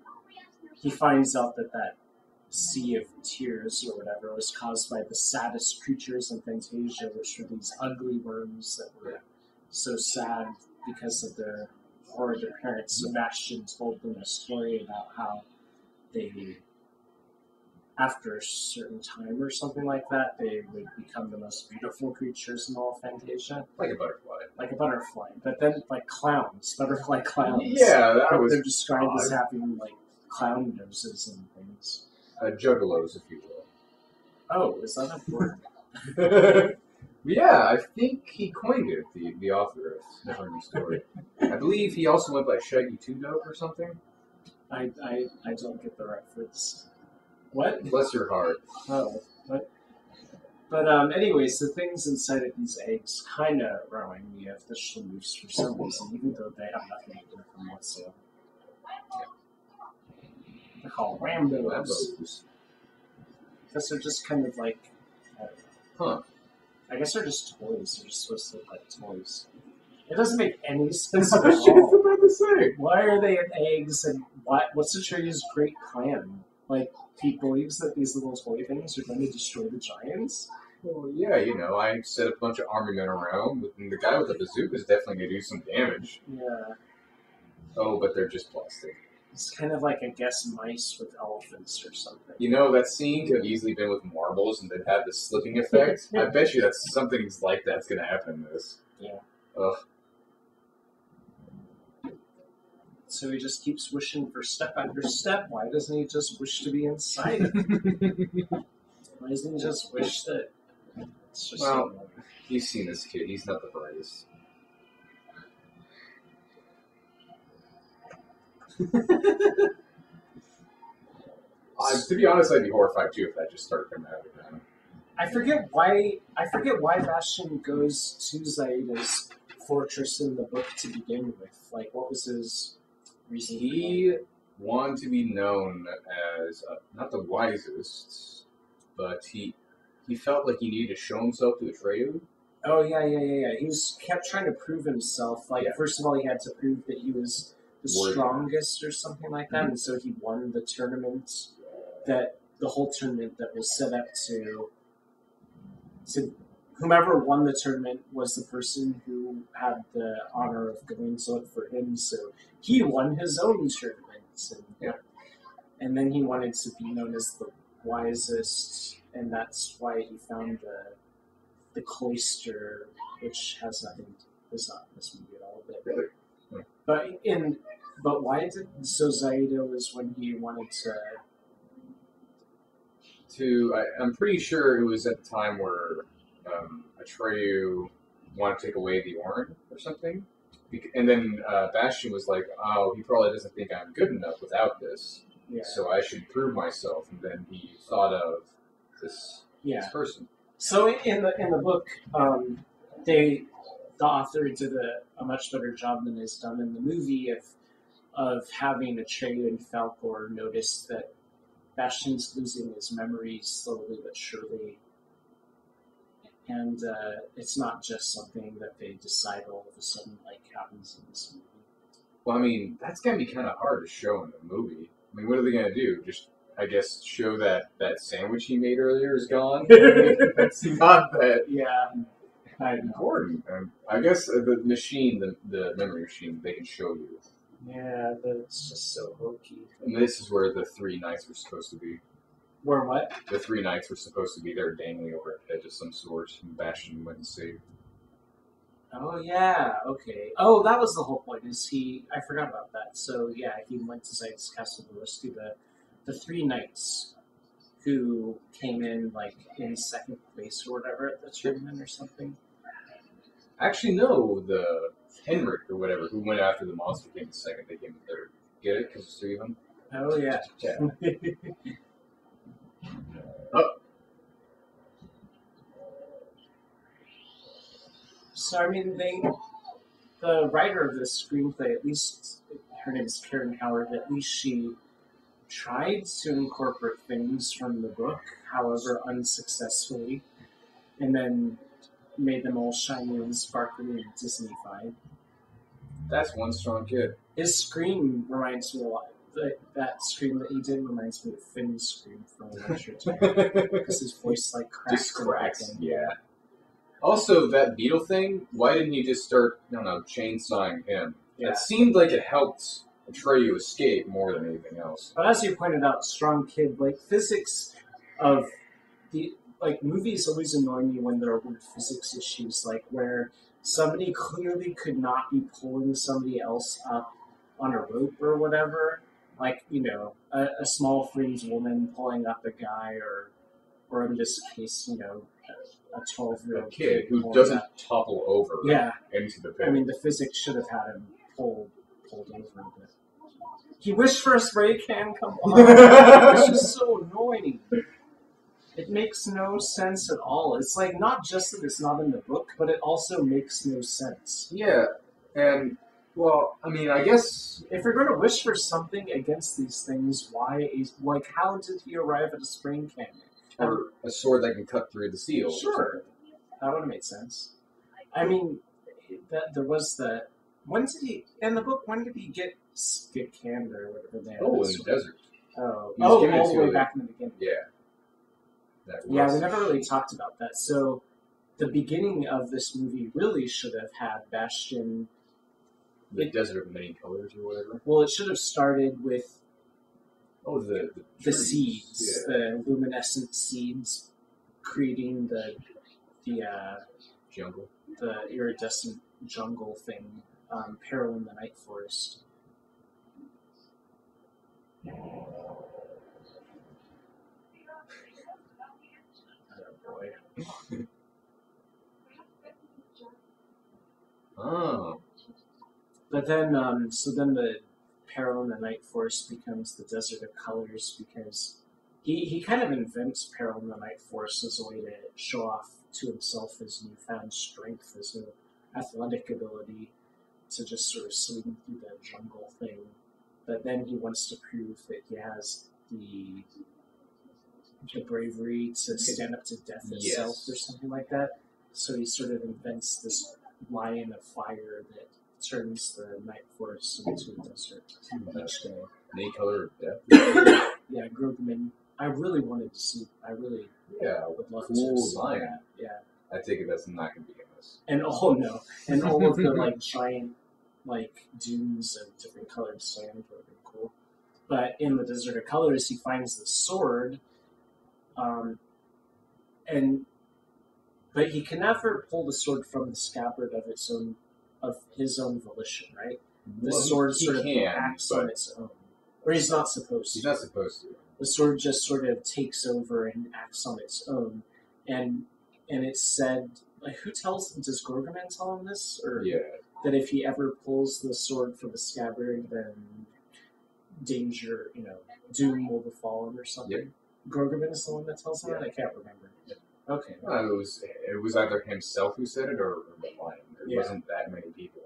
he finds out that sea of tears or whatever was caused by the saddest creatures in Fantasia, which were these ugly worms that were so sad because of their horrid appearance. Sebastian told them a story about how they, after a certain time or something like that, they would become the most beautiful creatures in all Fantasia. Like a butterfly. Like a butterfly, but then like clowns, butterfly clowns. Yeah, that was. They're described as having like clown noses and things. Juggalos, if you will. Oh, is that a word? Yeah, I think he coined it, the author of NeverEnding Story. I believe he also went by Shaggy Two Dope or something. I don't get the reference. What? Bless your heart. Oh, what? But anyways, the things inside of these eggs kind of remind me of the Schlamoofs for some reason, even though they have nothing to do with them whatsoever. They're called Rambos. Because they're just kind of like... I guess they're just toys. They're just supposed to look like toys. It doesn't make any sense at I was just all. about to say. Why are they in eggs, and what's Atreus' great plan? Like, he believes that these little toy things are going to destroy the giants? Well, yeah, I set a bunch of army men around, and the guy with the bazooka is definitely going to do some damage. Yeah. Oh, but they're just plastic. It's kind of like, I guess, mice with elephants or something. That scene could have easily been with marbles, and they'd have the slipping effect. I bet you that's something like that's going to happen in this. Yeah. Ugh. So he just keeps wishing for step after step. Why doesn't he just wish to be inside it? Why doesn't he just wish that... It's just well, you've seen this kid. He's not the brightest. To be honest, I'd be horrified too if that just started coming out again. I forget why Bastian goes to Zaida's fortress in the book to begin with. Like, what was his reason? He wanted to be known as not the wisest, but he felt like he needed to show himself to Atreyu. Oh yeah. He kept trying to prove himself. Like, first of all, he had to prove that he was the strongest or something like that, and so he won the tournament. That the whole tournament that was set up to whomever won the tournament was the person who had the honor of going to look for him. So he won his own tournament, and then he wanted to be known as the wisest, and that's why he found the cloister, which is not in this movie at all. But Really? But why did Zaida was when he wanted I'm pretty sure it was at the time where Atreyu wanted to take away the Orin or something. And then Bastian was like, oh, he probably doesn't think I'm good enough without this. Yeah. So I should prove myself. And then he thought of this person. So in the book, the author did a much better job than is done in the movie of having Atreyu and Falkor notice that Bastian's losing his memory slowly but surely. And it's not just something that they decide all of a sudden like happens in this movie. Well, I mean, that's going to be kind of hard to show in the movie. I mean, what are they going to do? Just, I guess, show that sandwich he made earlier is gone? That's not that important. I guess the machine, the memory machine, they can show you. Yeah, but it's just so hokey. And this is where the three knights were supposed to be. Where what? The three knights were supposed to be there dangling over a hedge of some sort, and Bastian went and saved. Oh, yeah, okay. Oh, that was the whole point, I forgot about that. So, yeah, he went to Zaida's castle to rescue the three knights who came in, like, in second place or whatever at the tournament or something. Actually, no, the Henrik or whatever, who went after the monster, came in second, they came in third. Get it? Because there's three of them? Oh, yeah. Oh. So, I mean, the writer of this screenplay, at least, her name is Karen Howard, at least she tried to incorporate things from the book, however unsuccessfully, and then made them all shiny and sparkly and Disney-fied. That's one strong kid. His scream reminds me a lot. That scream that he did reminds me of Finn's scream from Adventure Time. Because his voice like cracks. Just cracks, yeah. Also, that beetle thing, why didn't you just start, chainsawing him? Yeah. It seemed like it helped Atreyu escape more than anything else. But as you pointed out, strong kid, like physics of the movies always annoy me when there are weird physics issues, like where somebody clearly could not be pulling somebody else up on a rope or whatever. Like, a small fringe woman pulling up a guy, or in this case, a 12-year-old kid who doesn't topple over into the pit. I mean, the physics should have had him pulled over a bit. He wished for a spray can, come on. It's just so annoying. It makes no sense at all. It's like, not just that it's not in the book, but it also makes no sense. Yeah, and, well, I mean, I guess... If you're going to wish for something against these things, how did he arrive at a spring cannon? Or a sword that can cut through the seal. Sure. That would have made sense. I mean, that there was the. When did he in the book? When did he get canned or whatever they? Oh, in the desert. Oh, He was given all to the way it. back in the beginning. Yeah. That Yeah, we rusty never really sheet. talked about that. So, the beginning of this movie really should have had Bastian. The desert of many colors or whatever. Well, it should have started with Oh, the the trees. seeds, Yeah. the luminescent seeds, creating the Jungle. the iridescent jungle thing, Peril in the Night Forest. Oh boy. Oh. But then, so then the Peril in the Night Forest becomes the Desert of Colors because he kind of invents Peril in the Night Forest as a way to show off to himself his newfound strength, his new athletic ability to just sort of swing through the jungle thing. But then he wants to prove that he has the bravery to stand up to death itself or something like that. So he sort of invents this lion of fire that turns the night forest into a desert each day. Any color of death. Yeah, Grogman. I really wanted to see. I really would love to see lion. that. Yeah. I take it that's not going to be in this. And no, and all of the like giant like dunes of different colored sand would be cool. But in the Desert of Colors, he finds the sword, but he can never pull the sword from the scabbard of his own volition, right? The sword sort of acts on its own, or he's not supposed to. He's not supposed to. The sword just sort of takes over and acts on its own, and it's said, like, who tells him? Does Gorgoman tell him this, or that if he ever pulls the sword from the scabbard, then danger, doom will befall him or something? Yep. Gorgoman is the one that tells him that? I can't remember. Okay. It was either himself who said it or the lion. There wasn't that many people.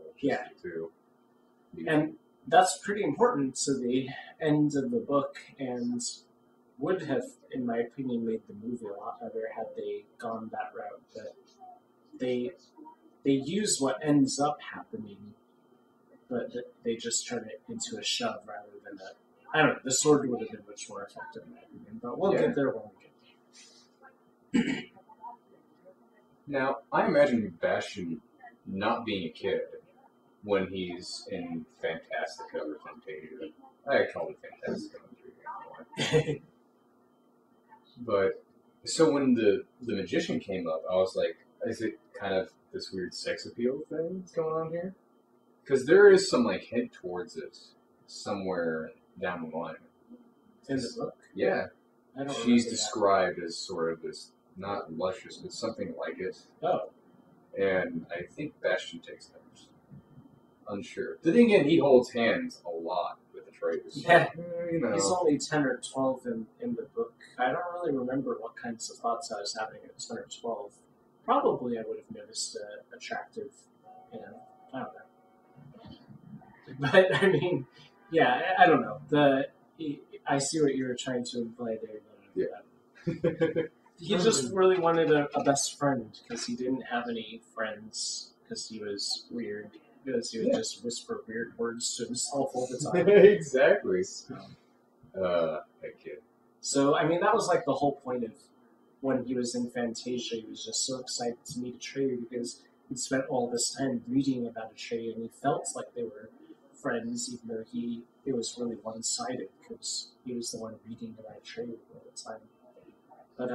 And that's pretty important to the end of the book, and would have, in my opinion, made the movie a lot better had they gone that route. But they use what ends up happening, but they just turn it into a shove rather than a. I don't know. The sword would have been much more effective, in my opinion. But we'll get there when we get there. Now, I imagine Bastian not being a kid when he's in Fantastica or Fantasia. I call it Fantastica. But, so when the magician came up, I was like, is it kind of this weird sex appeal thing that's going on here? Because there is some, like, hint towards this somewhere down the line. In the book? Yeah. I don't She's described as sort of this, not luscious, but something like it. Oh. And I think Bastian takes notes. Unsure. The thing again, he holds hands a lot with Atreus. Yeah. So, He's only 10 or 12 in the book. I don't really remember what kinds of thoughts I was having at 10 or 12. Probably I would have noticed attractive, I don't know. But, I mean, yeah, I don't know. I see what you were trying to imply there. Yeah. He just really wanted a best friend because he didn't have any friends because he was weird. Because he would just whisper weird words to himself all the time. Exactly. That kid. So, I mean, that was like the whole point of when he was in Fantasia. He was just so excited to meet Atreyu because he'd spent all this time reading about Atreyu and he felt like they were friends, even though it was really one-sided because he was the one reading about Atreyu all the time. But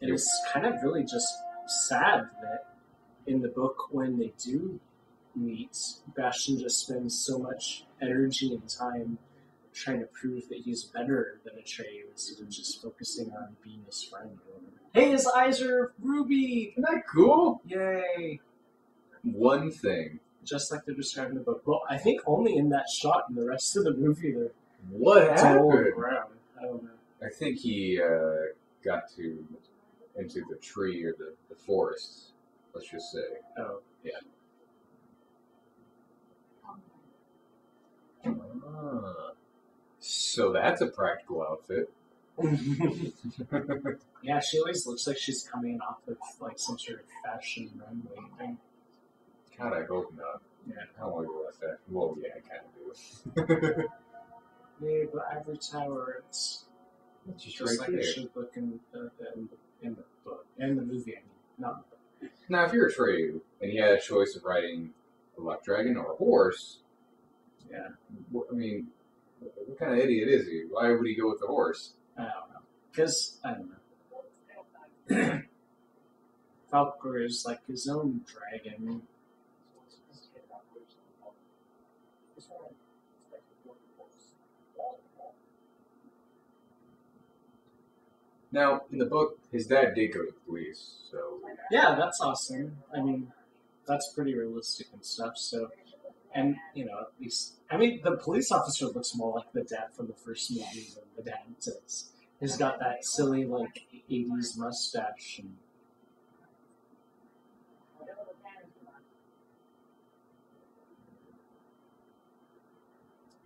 it is kind of really just sad that in the book when they do meet, Bastian just spends so much energy and time trying to prove that he's better than Atreyu instead of just focusing on being his friend. Hey, his eyes are ruby! Isn't that cool? Yay! One thing. Just like they're describing in the book. Well, I think only in that shot. In the rest of the movie, they're what happened? Around. I don't know. I think he got into the tree or the forest. Let's just say. Oh, yeah. So that's a practical outfit. Yeah, she always looks like she's coming off of like some sort of fashion runway thing. God, I hope not. Yeah. I don't want to go watch that. Well, yeah, I kind of do. Yeah, but Ivory Tower, it's It's just just right like there. a ship book in the book, in the movie. I mean, not the book. Now, if you're Atreyu and you had a choice of riding a luck dragon or a horse, Yeah, I mean, what kind of idiot is he? Why would he go with the horse? I don't know. Because, I don't know. Falcor is like his own dragon. Now, in the book, his dad did go to the police, so Yeah, that's awesome. I mean, that's pretty realistic and stuff. So, and you know, at least I mean, the police officer looks more like the dad from the first movie than the dad does. He's got that silly like '80s mustache and.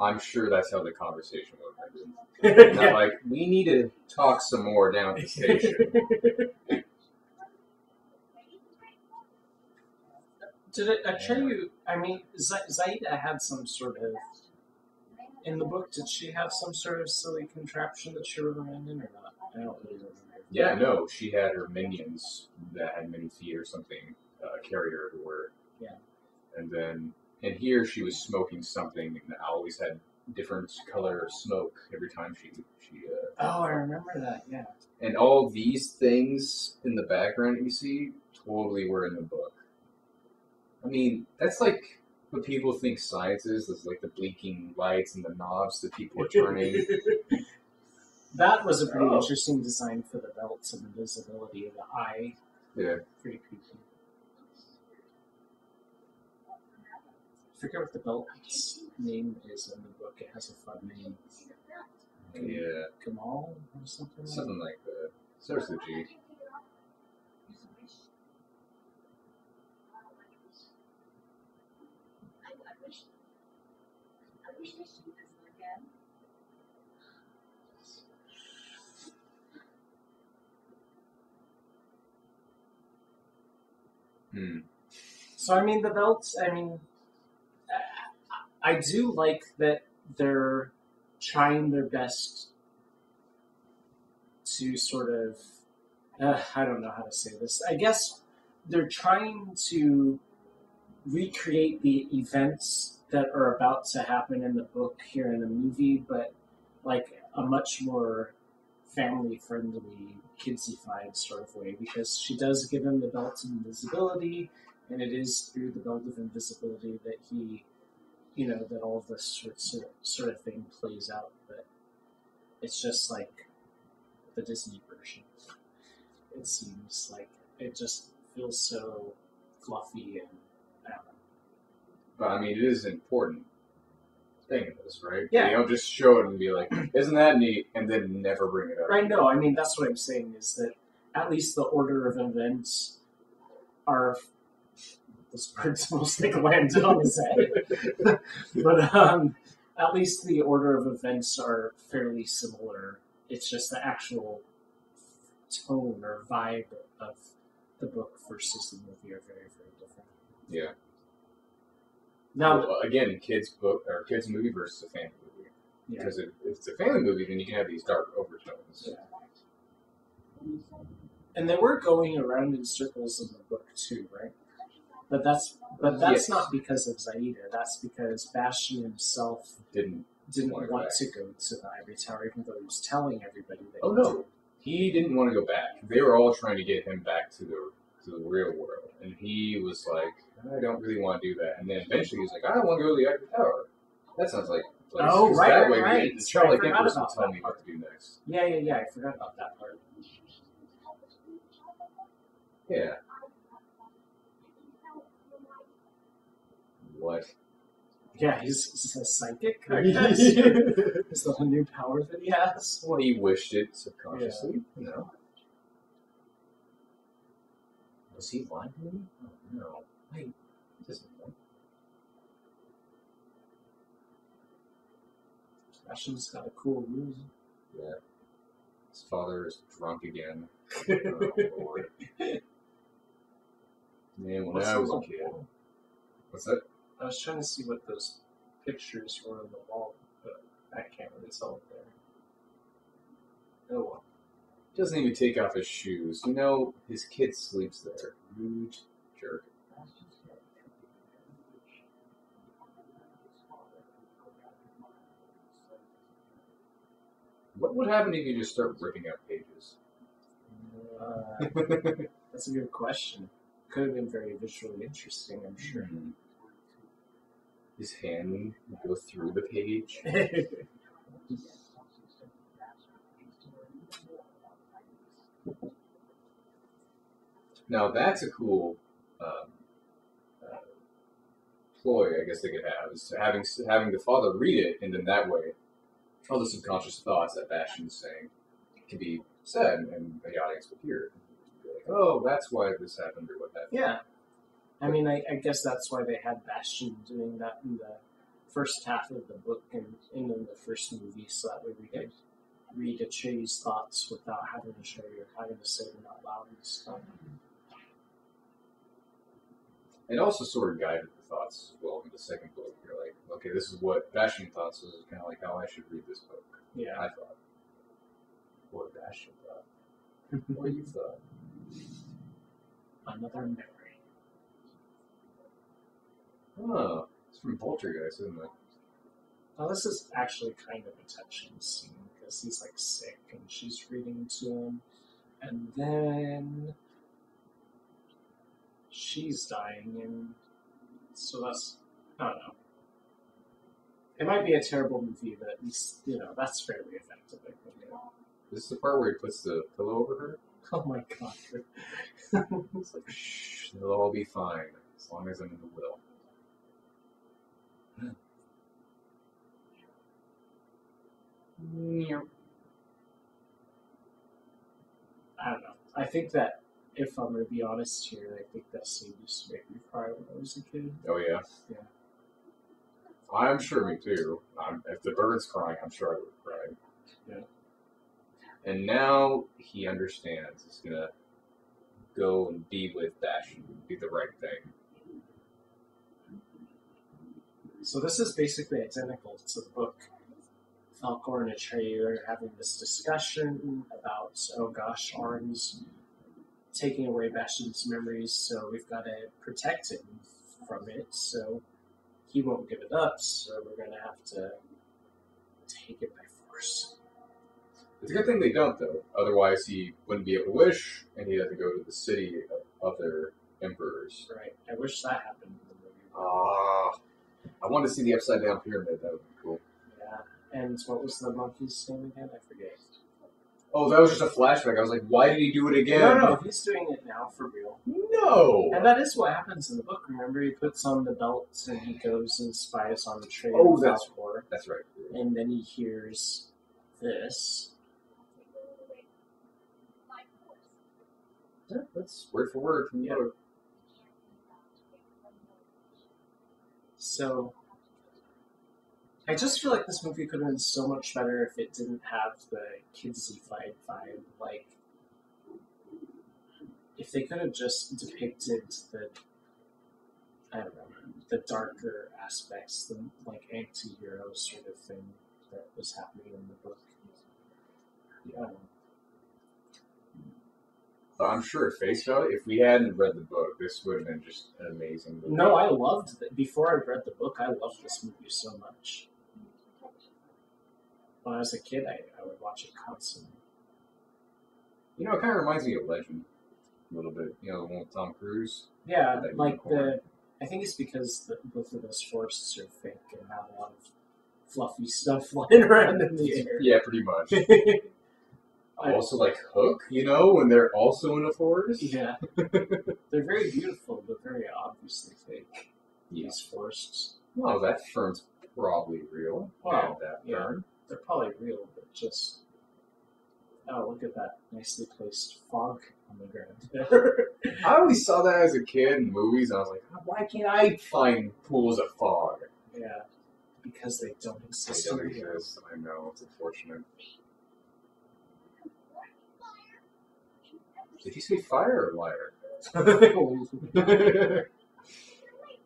I'm sure that's how the conversation went. Not like, we need to talk some more down at the station. Did it Atreyu? I mean, Zaida had some sort of. In the book, did she have some sort of silly contraption that she rode around in or not? I don't really remember. Yeah, no, she had her minions that had many feet or something carry her everywhere. Yeah. And then, and here she was smoking something and always had different color smoke every time she Oh, I remember that. Yeah. and all these things in the background that you see totally were in the book. I mean, that's like what people think science is like the blinking lights and the knobs that people are turning. That was a pretty interesting design for the belts and the visibility of the eye. Yeah. Pretty creepy. I forget what the belt's name is in the book. It has a fun name. Yeah. Kamal or something? Something like that. Starts with G. So, I mean, the belts, I mean, I do like that they're trying their best to sort of, I don't know how to say this. I guess they're trying to recreate the events that are about to happen in the book here in the movie, but like a much more family-friendly, kidsy-fied sort of way, because she does give him the belt of invisibility, and it is through the belt of invisibility that he, you know, that all of this sort of thing plays out. But it's just like the Disney version. It seems like it just feels so fluffy and I don't know. But I mean, it is an important thing in this, right? Yeah. You don't just show it and be like, isn't that neat, and then never bring it up. Right, no, I mean, that's what I'm saying is that at least the order of events are. This bird's almost like landed on his head. But at least the order of events are fairly similar. It's just the actual tone or vibe of the book versus the movie are very, very different. Yeah. Now, well, again, kids book or kids movie versus a family movie. yeah. Because if it's a family movie, then you can have these dark overtones. Yeah. And they were going around in circles in the book too, right? But that's Yes. not because of Zaida. That's because Bastian himself Didn't want to go to the Ivory Tower, even though he was telling everybody that. Oh no, he didn't want to go back. They were all trying to get him back to the real world, and he was like, I don't really want to do that. And then eventually he was like, I don't want to go to the Ivory Tower. That sounds like a place. Oh, 'Cause right, that way right. It's not like I forgot Empress will about tell that me part. what to do next. Yeah. I forgot about that part. Yeah. What? Yeah, he's a psychic, I guess. Is the new power that he has? Well, he wished it subconsciously, you know. Was he lying to me? Oh, no. Wait, he doesn't know. Bastian's got a cool ruse. Yeah. His father is drunk again. Oh, Lord. Man, when I was a kid. What's that? I was trying to see what those pictures were on the wall, but I can't really tell it there. Oh well. He doesn't even take off his shoes. You know, his kid sleeps there. Rude jerk. What would happen if you just start ripping out pages? That's a good question. Could have been very visually interesting, I'm sure. His hand would go through the page. Now that's a cool ploy, I guess they could have, is having the father read it, and then that way, all the subconscious thoughts that Bastian's saying can be said, and the audience will hear it. Be like, oh, that's why this happened, or what happened. Yeah. I mean, I guess that's why they had Bastian doing that in the first half of the book and in the first movie, so that way we could read Atreus' thoughts without having to show you or having to say them out loud and stuff. It also sort of guided the thoughts as well in the second book. You're like, okay, this is what Bastian thought, so this is kind of like how I should read this book. Yeah. I thought. What Bastian thought. What you thought. Another memory. Oh, it's from Poltergeist, isn't it? Now this is actually kind of a touching scene because he's like sick and she's reading to him, and then she's dying, and so that's, I don't know. It might be a terrible movie, but at least, that's fairly effective, I think. This is the part where he puts the pillow over her? Oh my god. It's like, shh, it'll all be fine, as long as I'm in the will. I don't know. I think that, if I'm going to be honest here, I think that scene used to make me cry when I was a kid. Oh, yeah? Yeah. I'm sure me too. If the bird's crying, I'm sure I would have cried. Yeah. And now he understands. He's going to go and be with Bastian, be the right thing. So this is basically identical to the book. Falcor and Atreyu are having this discussion about, oh gosh, Arn's taking away Bastian's memories, so we've got to protect him from it, so he won't give it up, so we're going to have to take it by force. It's a good thing they don't, though. Otherwise, he wouldn't be able to wish, and he'd have to go to the city of other emperors. Right. I wish that happened in the movie. I want to see the upside-down pyramid. That would be cool. Yeah. And what was the monkey's name again? I forget. Oh, that was just a flashback. I was like, why did he do it again? No, he's doing it now for real. No! And that is what happens in the book. Remember, he puts on the belt and he goes and spies on the train. Oh, that's right. And then he hears this. Yeah, that's word for word from the book. So, I just feel like this movie could have been so much better if it didn't have the kidsy vibe. Like, if they could have just depicted the, I don't know, the darker aspects, the like anti-hero sort of thing that was happening in the book. I don't know. I'm sure at face value, if we hadn't read the book, this would have been just an amazing movie. No, I loved it. Before I read the book, I loved this movie so much. When I was a kid, I would watch it constantly. You know, it kind of reminds me of Legend a little bit. You know, the one with Tom Cruise. Yeah, like I think it's because both of those forests are fake and have a lot of fluffy stuff flying around in the air. Yeah, pretty much. Also, like Hook, you know, when they're also in a forest. Yeah. They're very beautiful, but very obviously fake. Yeah. These forests. Well, that fern's probably real. Wow. That Yeah. fern. They're probably real, but just... Oh, look at that nicely placed fog on the ground there. I always saw that as a kid in movies, and I was like, why can't I find pools of fog? Yeah. Because they don't exist. They don't exist. I know, it's unfortunate. Did you say fire or liar?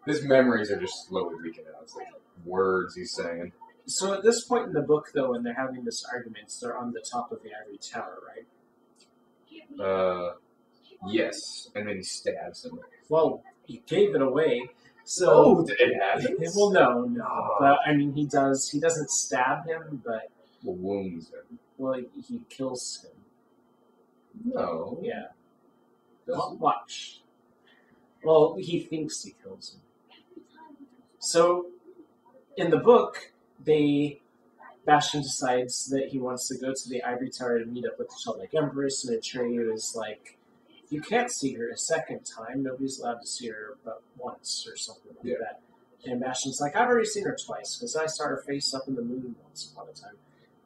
His memories are just slowly leaking out. It's like words he's saying. So at this point in the book, though, when they're having this argument, they're on the top of the ivory tower, right? Yes. And then he stabs him. Well, he gave it away. So Oh, it happens? well, no. But I mean, he does. He doesn't stab him, but wounds him. Well, he kills him. No. Yeah. Watch. Well, he thinks he kills him. So, in the book, Bastian decides that he wants to go to the Ivory Tower to meet up with the childlike Empress, and Atreyu is like, you can't see her a second time. Nobody's allowed to see her but once or something like that. And Bastian's like, I've already seen her twice because I saw her face up in the moon once upon a time.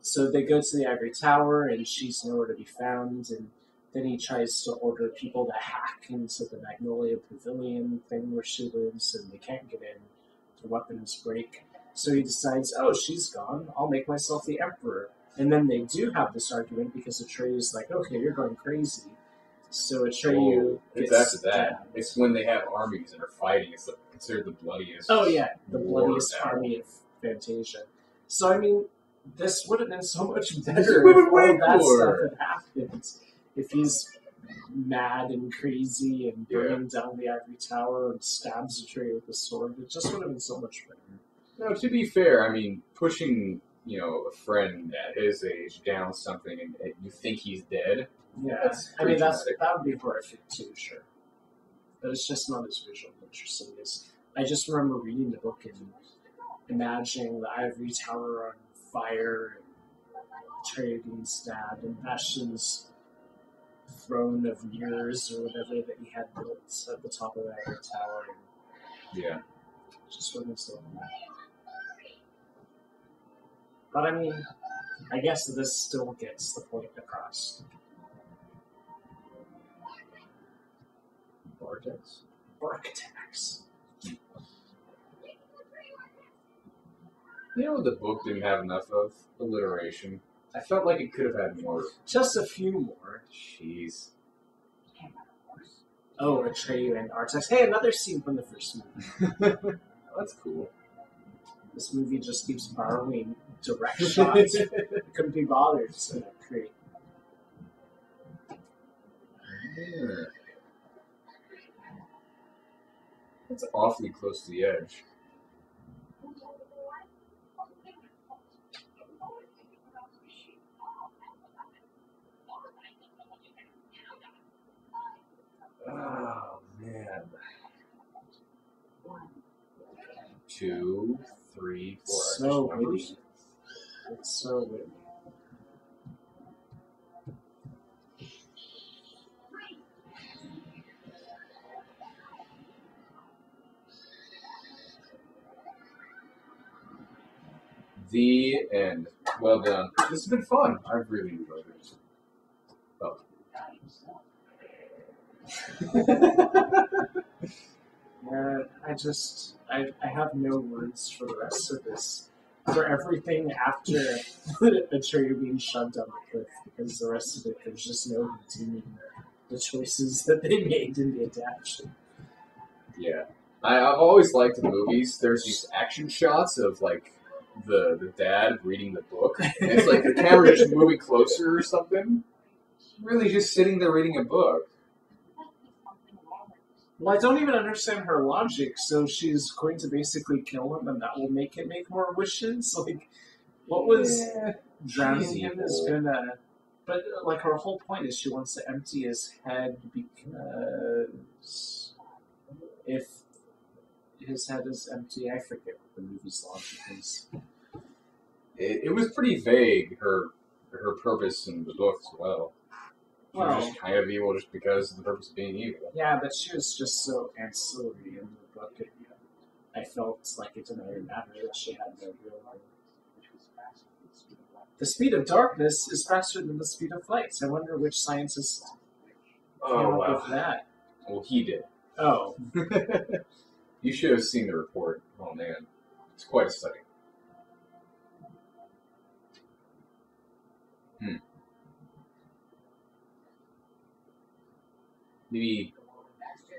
So they go to the Ivory Tower, and she's nowhere to be found. And then he tries to order people to hack into the Magnolia Pavilion thing where she lives, and they can't get in. The weapons break. So he decides, oh, she's gone. I'll make myself the Emperor. And then they do have this argument because Atreyu's like, okay, you're going crazy. So Atreyu gets it's after that. stabbed. It's when they have armies and are fighting. It's considered the bloodiest. Oh yeah, the war bloodiest ever. army of Fantasia. So I mean, this would have been so much better This if would've been all way that cooler. stuff had happened. If he's mad and crazy and burning down the Ivory Tower and stabs Atreyu with a sword, it just would have been so much better. No, to be fair, I mean, pushing a friend at his age down something and you think he's dead. Yeah, That's I mean that traumatic. would be horrific too, sure. But it's just not as visually interesting as I just remember reading the book and imagining the Ivory Tower on fire and Atreyu being stabbed and Bastian's throne of mirrors or whatever that he had built at the top of the Ivory Tower. And Yeah. just wasn't so. But I mean, I guess this still gets the point across. Vortex. Vortex. You know, the book didn't have enough of alliteration. I felt like it could have had more. Just a few more. Jeez. Oh, Atreyu and Artax. Hey, another scene from the first movie. That's cool. This movie just keeps borrowing direct shots. Couldn't be bothered to create. Yeah. That's awfully close to the edge. Oh, man. 2, 3, 4 So numbers. witty. It's so witty. The end. Well done. This has been fun. I've really enjoyed it. Oh. I have no words for the rest of this. For everything after Atreyu being shoved on the cliff, because the rest of it, there's just no redeeming the choices that they made in the adaptation. Yeah. I've always liked the movies. There's these action shots of, like, the dad reading the book. And it's like the camera just moving closer or something. Really just sitting there reading a book. Well, I don't even understand her logic. So she's going to basically kill him, and that will make him make more wishes. Like, what was drowning she's him is evil. gonna? But like, her whole point is she wants to empty his head because if his head is empty, I forget what the movie's logic is. It was pretty vague, her purpose in the book as well. She was just kind of evil just because of the purpose of being evil. Yeah, but she was just so ancillary in the book. I felt like it didn't really matter that she had no real life. The speed of darkness is faster than the speed of light. I wonder which scientist came up with that. Well, he did. Oh. You should have seen the report. Oh, man. It's quite a study. Maybe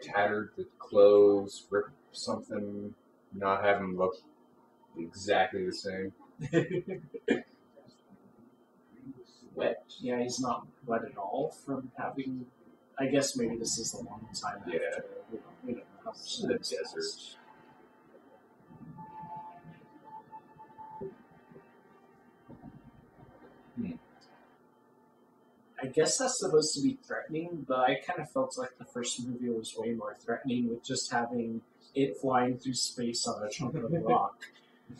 tattered the clothes, ripped something, not have him look exactly the same. Wet? Yeah, he's not wet at all from having. I guess maybe this is a long time Yeah. after. We don't know how much It's in the desert. I guess that's supposed to be threatening, but I kind of felt like the first movie was way more threatening with just having it flying through space on a chunk of rock.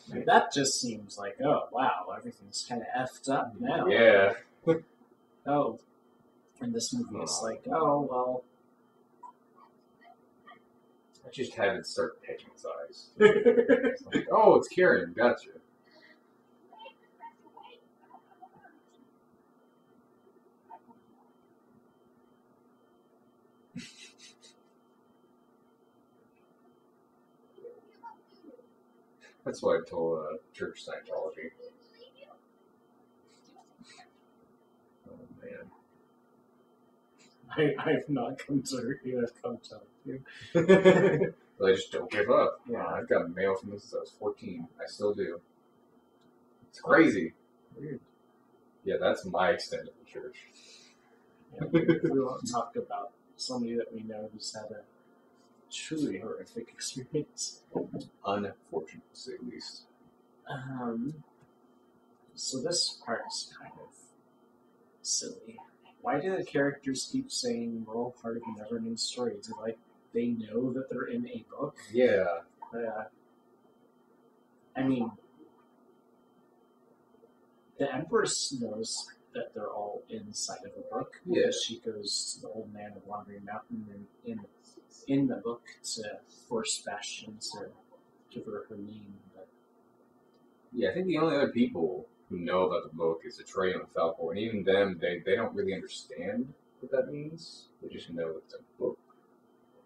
Like, that just seems like, oh wow, everything's kind of effed up now. Yeah. Oh, in this movie, it's like, oh well. I just had it start pecking his eyes. It's like, oh, it's Kieran. Gotcha. That's why I told Church Scientology. Oh man. I've not come to hurt you. I've come to help you. But I just don't give up. Yeah. I've got mail from this since I was 14. I still do. It's crazy. Weird. Yeah, that's my extent of the church. Yeah, we won't talk about somebody that we know who's had a truly horrific experience. Unfortunate, to say the least. So this part is kind of silly. Why do the characters keep saying we're all part of a NeverEnding story? Do they know that they're in a book? Yeah. I mean, the Empress knows that they're all inside of a book because she goes to the Old Man of Wandering Mountain and in the book to force Bastian to give her her name. But yeah, I think the only other people who know about the book is Atreyu and Falcor, and even them, they don't really understand what that means. They just know it's a book.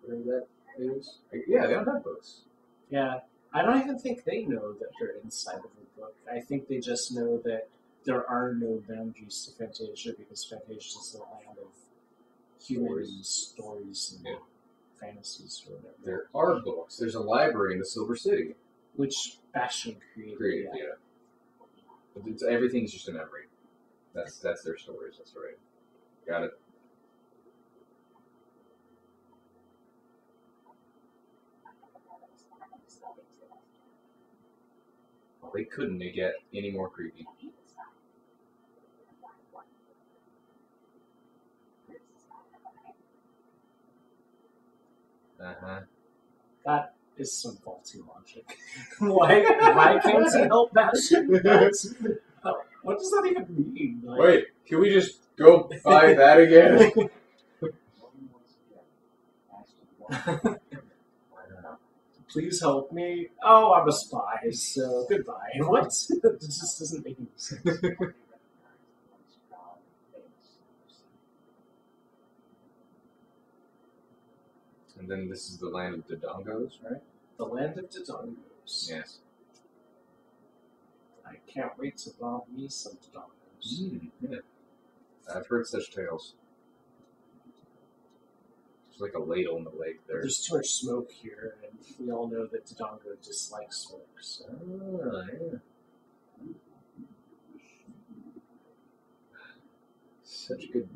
Whatever that is. Yeah, they don't have books. yeah, I don't even think they know that they're inside of a book. I think they just know that there are no boundaries to Fantasia because Fantasia is the land of human stories and fantasies or whatever. There are books. There's a library in the Silver City. Which Bastian created. Yeah. But everything's just a memory. That's their stories. That's right. Got it. Well, they couldn't get any more creepy. That is some faulty logic. why can't he help Bastian? What does that even mean? Like, wait, can we just go by that again? Please help me. Oh, I'm a spy, so goodbye. What? It just doesn't make any sense. And then this is the land of the Dongos, right? The land of Dodongos. Yes. I can't wait to bomb me some Dodongos. Yeah. I've heard such tales. There's like a ladle in the lake there. There's too much smoke here, and we all know that Dodongo dislikes smoke. So. Yeah. Such good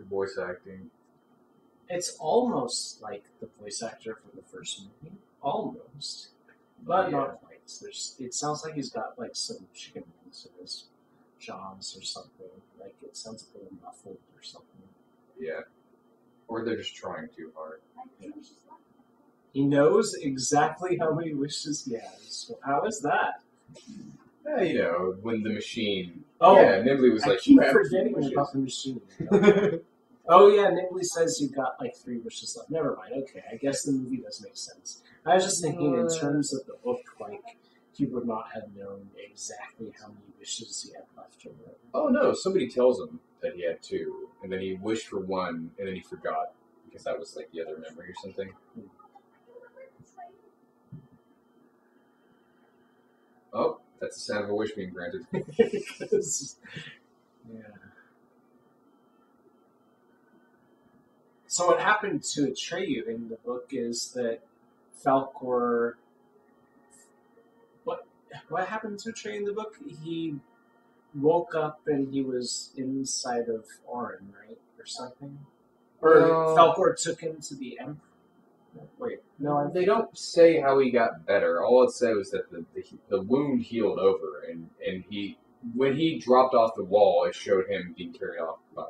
voice acting. It's almost like the voice actor from the first movie. Almost. But not quite. It sounds like he's got like some chicken wings in his jaws or something. Like it sounds a little muffled or something. Yeah. Or they're just trying too hard. Yeah. He knows exactly how many wishes he has. How is that? Yeah, you know, when the machine... Oh, yeah, Nimbly was like... I keep forgetting about the machine. Oh yeah, Nimbly says you've got like 3 wishes left. Never mind. Okay, I guess the movie does make sense. I was just thinking in terms of the book, like he would not have known exactly how many wishes he had left or whatever. Oh no, somebody tells him that he had 2, and then he wished for 1, and then he forgot because that was like the other memory or something. Oh, that's the sound of a wish being granted. Yeah. So what happened to Atreyu in the book is that Falcor. What happened to Trey in the book? He woke up and he was inside of Orin, right, or something. Or Falcor took him to the Emperor. Wait, no, they don't say how he got better. All it said was that the wound healed over, and when he dropped off the wall, it showed him being carried off by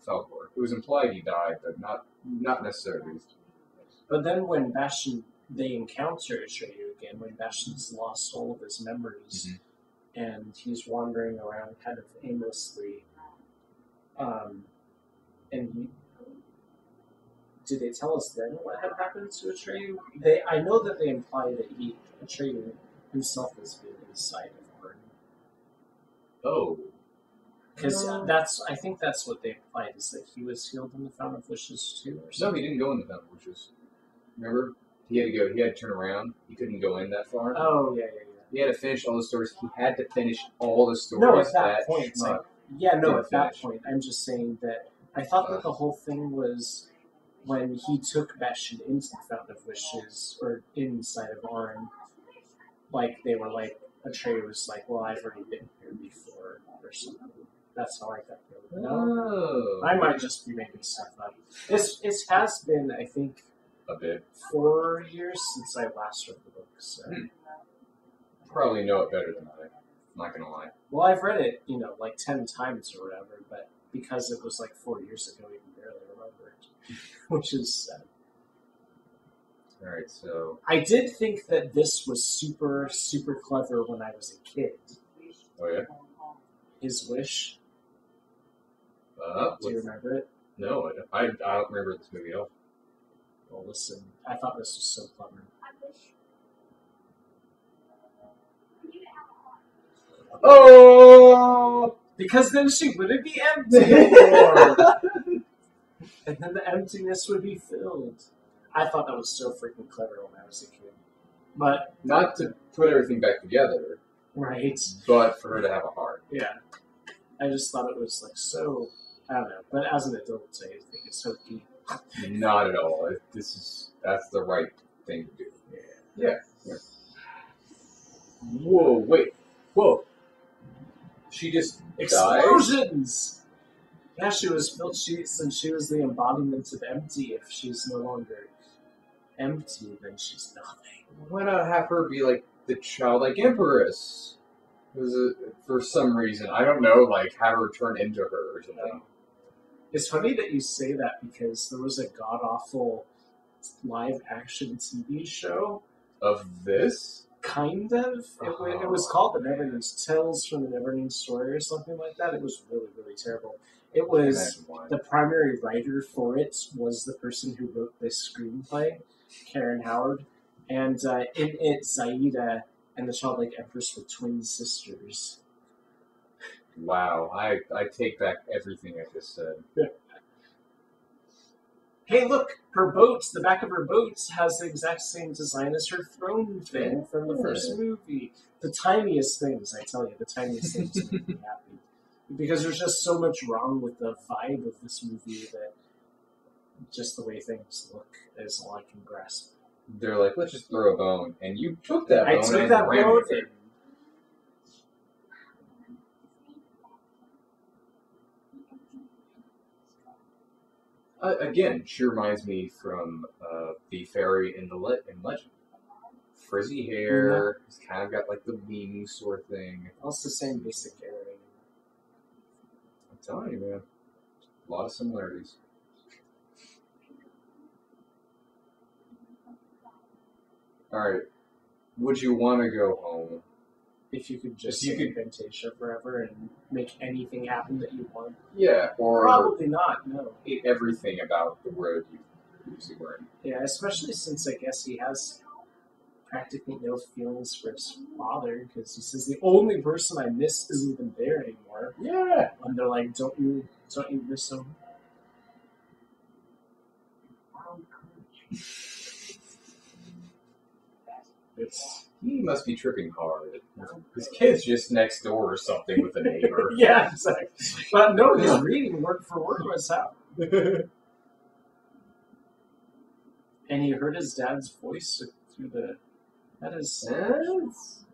Falcor. It was implied he died, but not necessarily. But then when Bastian, they encounter Atreyu again, when Bastian's lost all of his memories, and he's wandering around kind of aimlessly, and did they tell us then what had happened to Atreyu? I know that they imply that Atreyu himself has been inside of Orin. Oh. Because I think that's what they implied, is that he was healed in the Fountain of Wishes too, or something. No, he didn't go in the Fountain of Wishes. Remember? He had to turn around. He couldn't go in that far. Oh, yeah. He had to finish all the stories. He had to finish all the stories. No, at that point. At that finish. point. I'm just saying that I thought that the whole thing was when he took Bastian into the Fountain of Wishes, or inside of Orin, like, they were like, Atreyu was like, well, I've already been here before, or something. That's how I got there. No? I might just be making stuff up. It has been, I think, a bit 4 years since I last read the book, so... Probably know it better than I. I'm not gonna lie. Well, I've read it, like 10 times or whatever, but because it was like 4 years ago, I can barely remember it, which is sad. Alright, so... I did think that this was super, super clever when I was a kid. Oh, yeah? His wish. Do you remember it? No, I don't remember this movie at all. Well, listen, I thought this was so clever. Oh! Because then she wouldn't be empty anymore! And then the emptiness would be filled. I thought that was so freaking clever when I was a kid. But... Not to put everything back together. Right. But for her to have a heart. Yeah. I just thought it was like so... I don't know. But as an adult, I think it's so deep. Not at all. That's the right thing to do. Yeah. Whoa, wait. Whoa. She just Explosions! Died? Yeah, she was built, since she was the embodiment of empty. If she's no longer empty, then she's nothing. Why not have her be like the childlike empress? For some reason, I don't know, like have her turn into her or something. It's funny that you say that because there was a god-awful live-action TV show. Of this? Kind of. It was called The NeverEnding Tales from the NeverEnding Story or something like that. It was really, really terrible. It was, the primary writer for it was the person who wrote this screenplay, Karen Howard. And in it, Zaida and the Childlike Empress were twin sisters. Wow, I take back everything I just said. Yeah. Hey, look! Her boat, the back of her boat, has the exact same design as her throne thing from the first movie. The tiniest things, I tell you, the tiniest things make me happy. Because there's just so much wrong with the vibe of this movie that just the way things look is all I can grasp. They're like, let's just throw a bone. And you took that bone. I took that bone. Again, she reminds me from the fairy in Legend. Frizzy hair, it's kind of got like the wings sort of thing. It's the same basic area. I'm telling you, man. A lot of similarities. Alright. Would you want to go home? If you could just stay in Fantasia forever and make anything happen that you want? Yeah, or... Probably not, no. Hate everything about the road you usually were in. Yeah, especially since I guess he has practically no feelings for his father, because he says the only person I miss isn't even there anymore. Yeah. And they're like, don't you miss him? He must be tripping hard. His kid's just next door or something with a neighbor. Yeah, exactly. But no, he's reading word for word what's happening. And he heard his dad's voice through the. That is.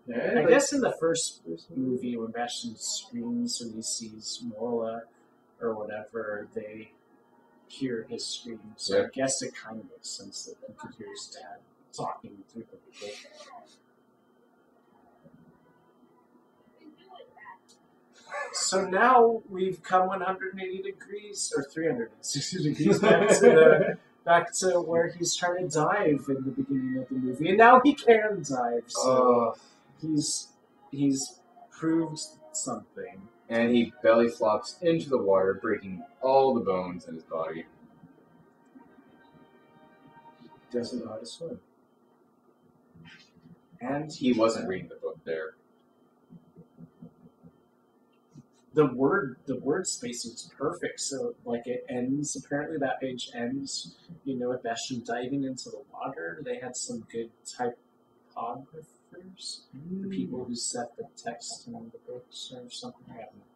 Yeah, I guess in the first movie, when Bastian screams when he sees Morla or whatever, they hear his scream. So Yeah. I guess it kind of makes sense that he could hear his dad talking through the book. So now we've come 180 degrees or 360 degrees back to where he's trying to dive in the beginning of the movie, and now he can dive. So he's proved something. And he belly flops into the water, breaking all the bones in his body. Doesn't know how to swim. And he wasn't reading the book there. The word spacing is perfect. So like it ends. Apparently that page ends. With Bastian diving into the water. They had some good typographers, the people who set the text in the books or something. I don't know.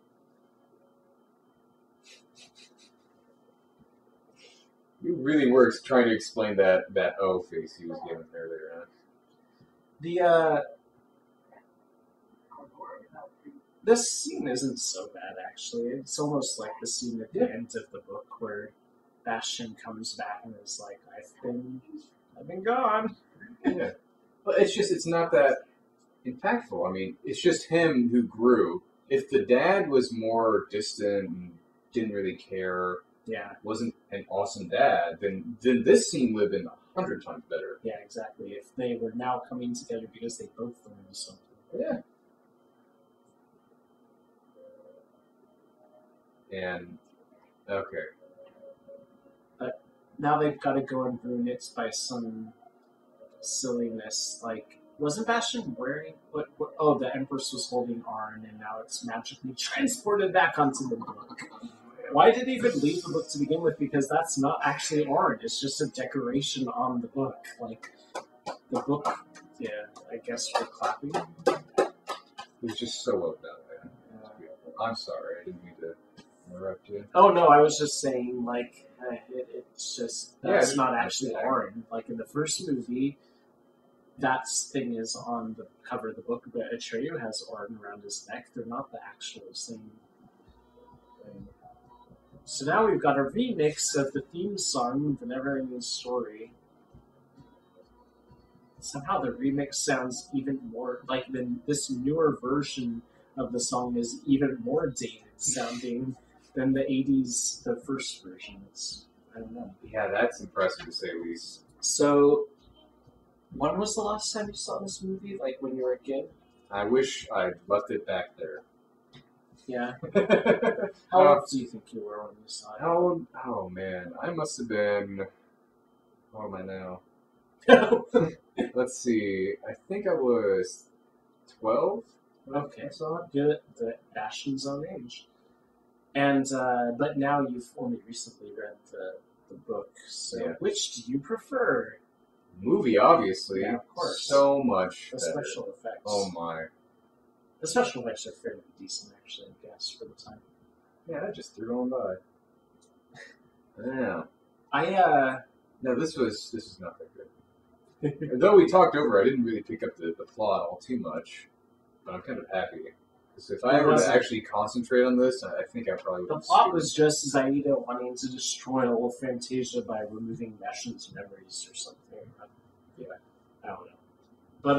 You really were trying to explain that O face he was giving earlier. Huh? This scene isn't so bad, actually. It's almost like the scene at the end of the book where Bastian comes back and is like, I've been gone. Yeah. But it's not that impactful. I mean, it's just him who grew. If the dad was more distant and didn't really care, wasn't an awesome dad, then this scene would have been 100 times better. Yeah, exactly. If they were now coming together because they both learned something. Yeah. And, okay. But now they've got to go and ruin it by some silliness. Like, wasn't Bastian wearing... Oh, the Empress was holding Arn, and now it's magically transported back onto the book. Why did he even leave the book to begin with? Because that's not actually Arn. It's just a decoration on the book. Like, the book... Yeah, I guess we're clapping. It was just so well done, man. I'm sorry, I didn't mean to interrupt you. Oh, no, I was just saying, like, it's just, that's not actually Arn. Like, in the first movie, that thing is on the cover of the book, but Atreyu has Arn around his neck. They're not the actual same thing. So now we've got a remix of the theme song, The NeverEnding Story. Somehow the remix sounds even more like this newer version of the song is even more dated sounding than the 80s, the first versions. I don't know. Yeah, that's impressive to say the least. So, when was the last time you saw this movie? Like when you were a kid? I wish I'd left it back there. Yeah. How old do you think you were when you saw it? Oh man, I must have been. What am I now? Let's see. I think I was 12. Okay, so good. The Bastian's own age. And but now you've only recently read the book. So which do you prefer? Movie, obviously. Yeah, of course. So much. The better. special effects. Oh my. The special effects are fairly decent, actually, I guess, for the time. Yeah, I just threw on by. Yeah. No, this was not that good. Though we talked over, I didn't really pick up the plot all too much, but I'm kind of happy. Because if I were to actually concentrate on this, I think I probably would. The plot was just Zaida wanting to destroy all of Fantasia by removing Bastian's memories or something. Yeah, I don't know. But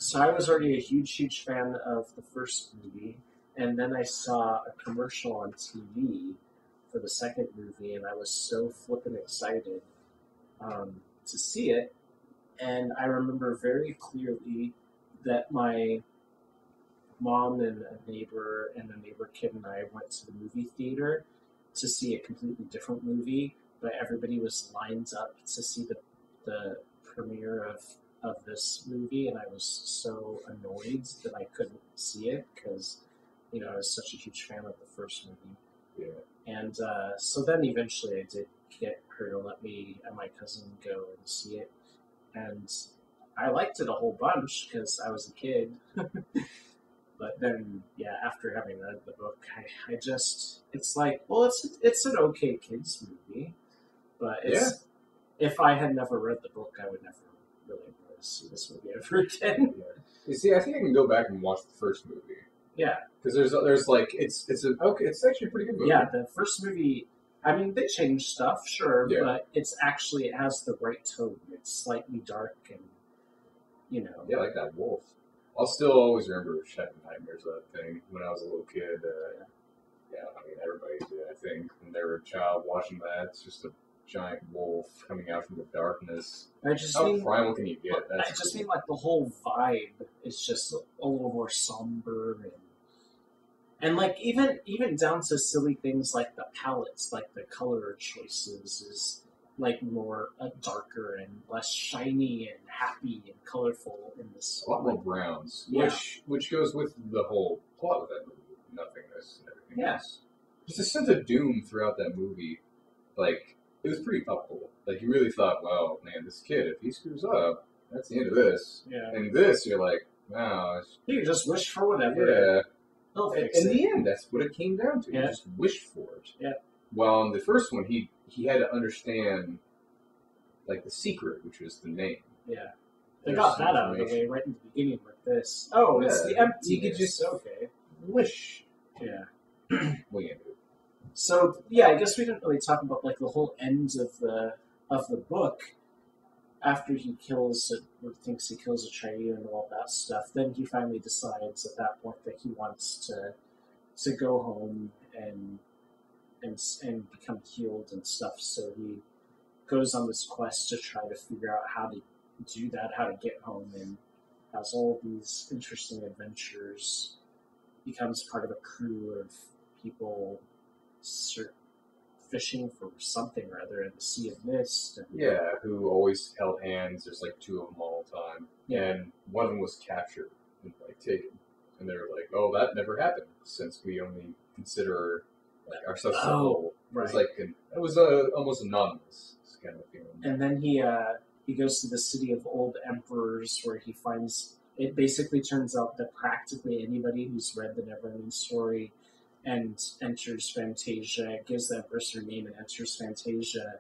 so I was already a huge fan of the first movie, and then I saw a commercial on TV for the second movie, and I was so flippin' excited to see it. And I remember very clearly that my mom and a neighbor kid and I went to the movie theater to see a completely different movie, but everybody was lined up to see the premiere of this movie, and I was so annoyed that I couldn't see it because, I was such a huge fan of the first movie. Yeah. And so then eventually I did get her to let me and my cousin go and see it, and I liked it a whole bunch because I was a kid. But then, after having read the book, I just, it's like, well, it's an okay kids movie, but if I had never read the book, I would never really want to see this movie ever again. Yeah. You see, I think I can go back and watch the first movie. Yeah, because there's like it's actually a pretty good movie. yeah. The first movie, I mean, they changed stuff, sure, Yeah. but it has the right tone. It's slightly dark and, you know. Yeah, like that wolf. I'll still always remember having nightmares of that thing when I was a little kid. Yeah, I mean, everybody did, I think, when they were a child watching that. It's just a giant wolf coming out from the darkness. How primal can you get? I just mean like the whole vibe is just a little more somber and like even down to silly things like the palettes, like the color choices is like more darker and less shiny and happy and colorful in this. A lot more browns, Yeah. which goes with the whole plot of that movie, nothingness and everything Yeah. else. Just a sense of doom throughout that movie, like it was pretty palpable. Like you really thought, well, man, this kid, if he screws up, that's the end of this. Yeah. And this, you're like, wow, You just wish for whatever. yeah. He'll fix In it. the end, that's what it came down to. Yeah. He just wished for it. Yeah. Well, in the first one, he had to understand, like, the secret, which was the name. Yeah. They There's got some that out of the way information. right in the beginning with this. Oh, it's Yeah. the emptiness. You could just okay. wish. Yeah. Well, yeah, dude. So yeah, I guess we didn't really talk about like the whole end of the book. After he kills it, or thinks he kills a Atreyu and all that stuff, then he finally decides at that point that he wants to go home and become healed and stuff. So he goes on this quest to try to figure out how to do that, how to get home, and has all these interesting adventures. Becomes part of a crew of people fishing for something or other in the Sea of Mist. And, Yeah, who always held hands. There's like two of them all the time. Yeah. And one of them was captured and like taken. And they were like, oh, that never happened since we only consider like ourselves as a whole. right. It was like it was almost anonymous kind of feeling. And then he goes to the city of old emperors where he finds it. Basically turns out that practically anybody who's read the NeverEnding story and enters Fantasia, gives the Empress her name and enters Fantasia,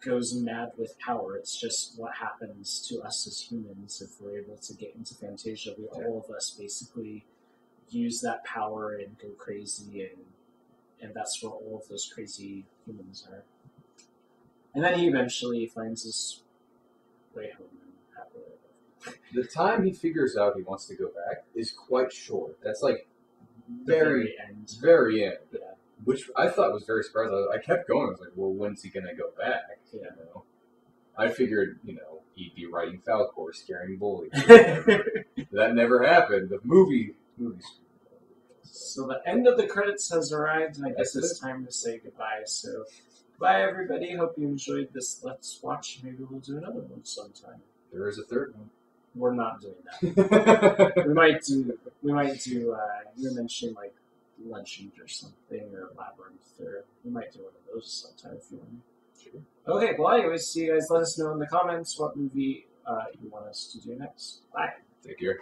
goes mad with power. It's just what happens to us as humans if we're able to get into Fantasia. All of us basically use that power and go crazy, and that's where all of those crazy humans are. And then he eventually finds his way home and happily ever after. The time he figures out he wants to go back is quite short. That's like The very end. very end. Yeah. Which I thought was very surprising. I kept going. I was like, well, when's he going to go back? Yeah. You know? I figured, he'd be riding Falcor, scaring bullies. That never happened. The movie's. So the end of the credits has arrived, and I guess That's it's time to say goodbye. So, bye everybody. Hope you enjoyed this Let's Watch. Maybe we'll do another one sometime. There is a third one. We're not doing that. we might do. You mentioned like Legend or something, or Labyrinth, or we might do one of those sometime if you want. Sure. Okay. Well, anyways, see you guys. Let us know in the comments what movie you want us to do next. Bye. Take care.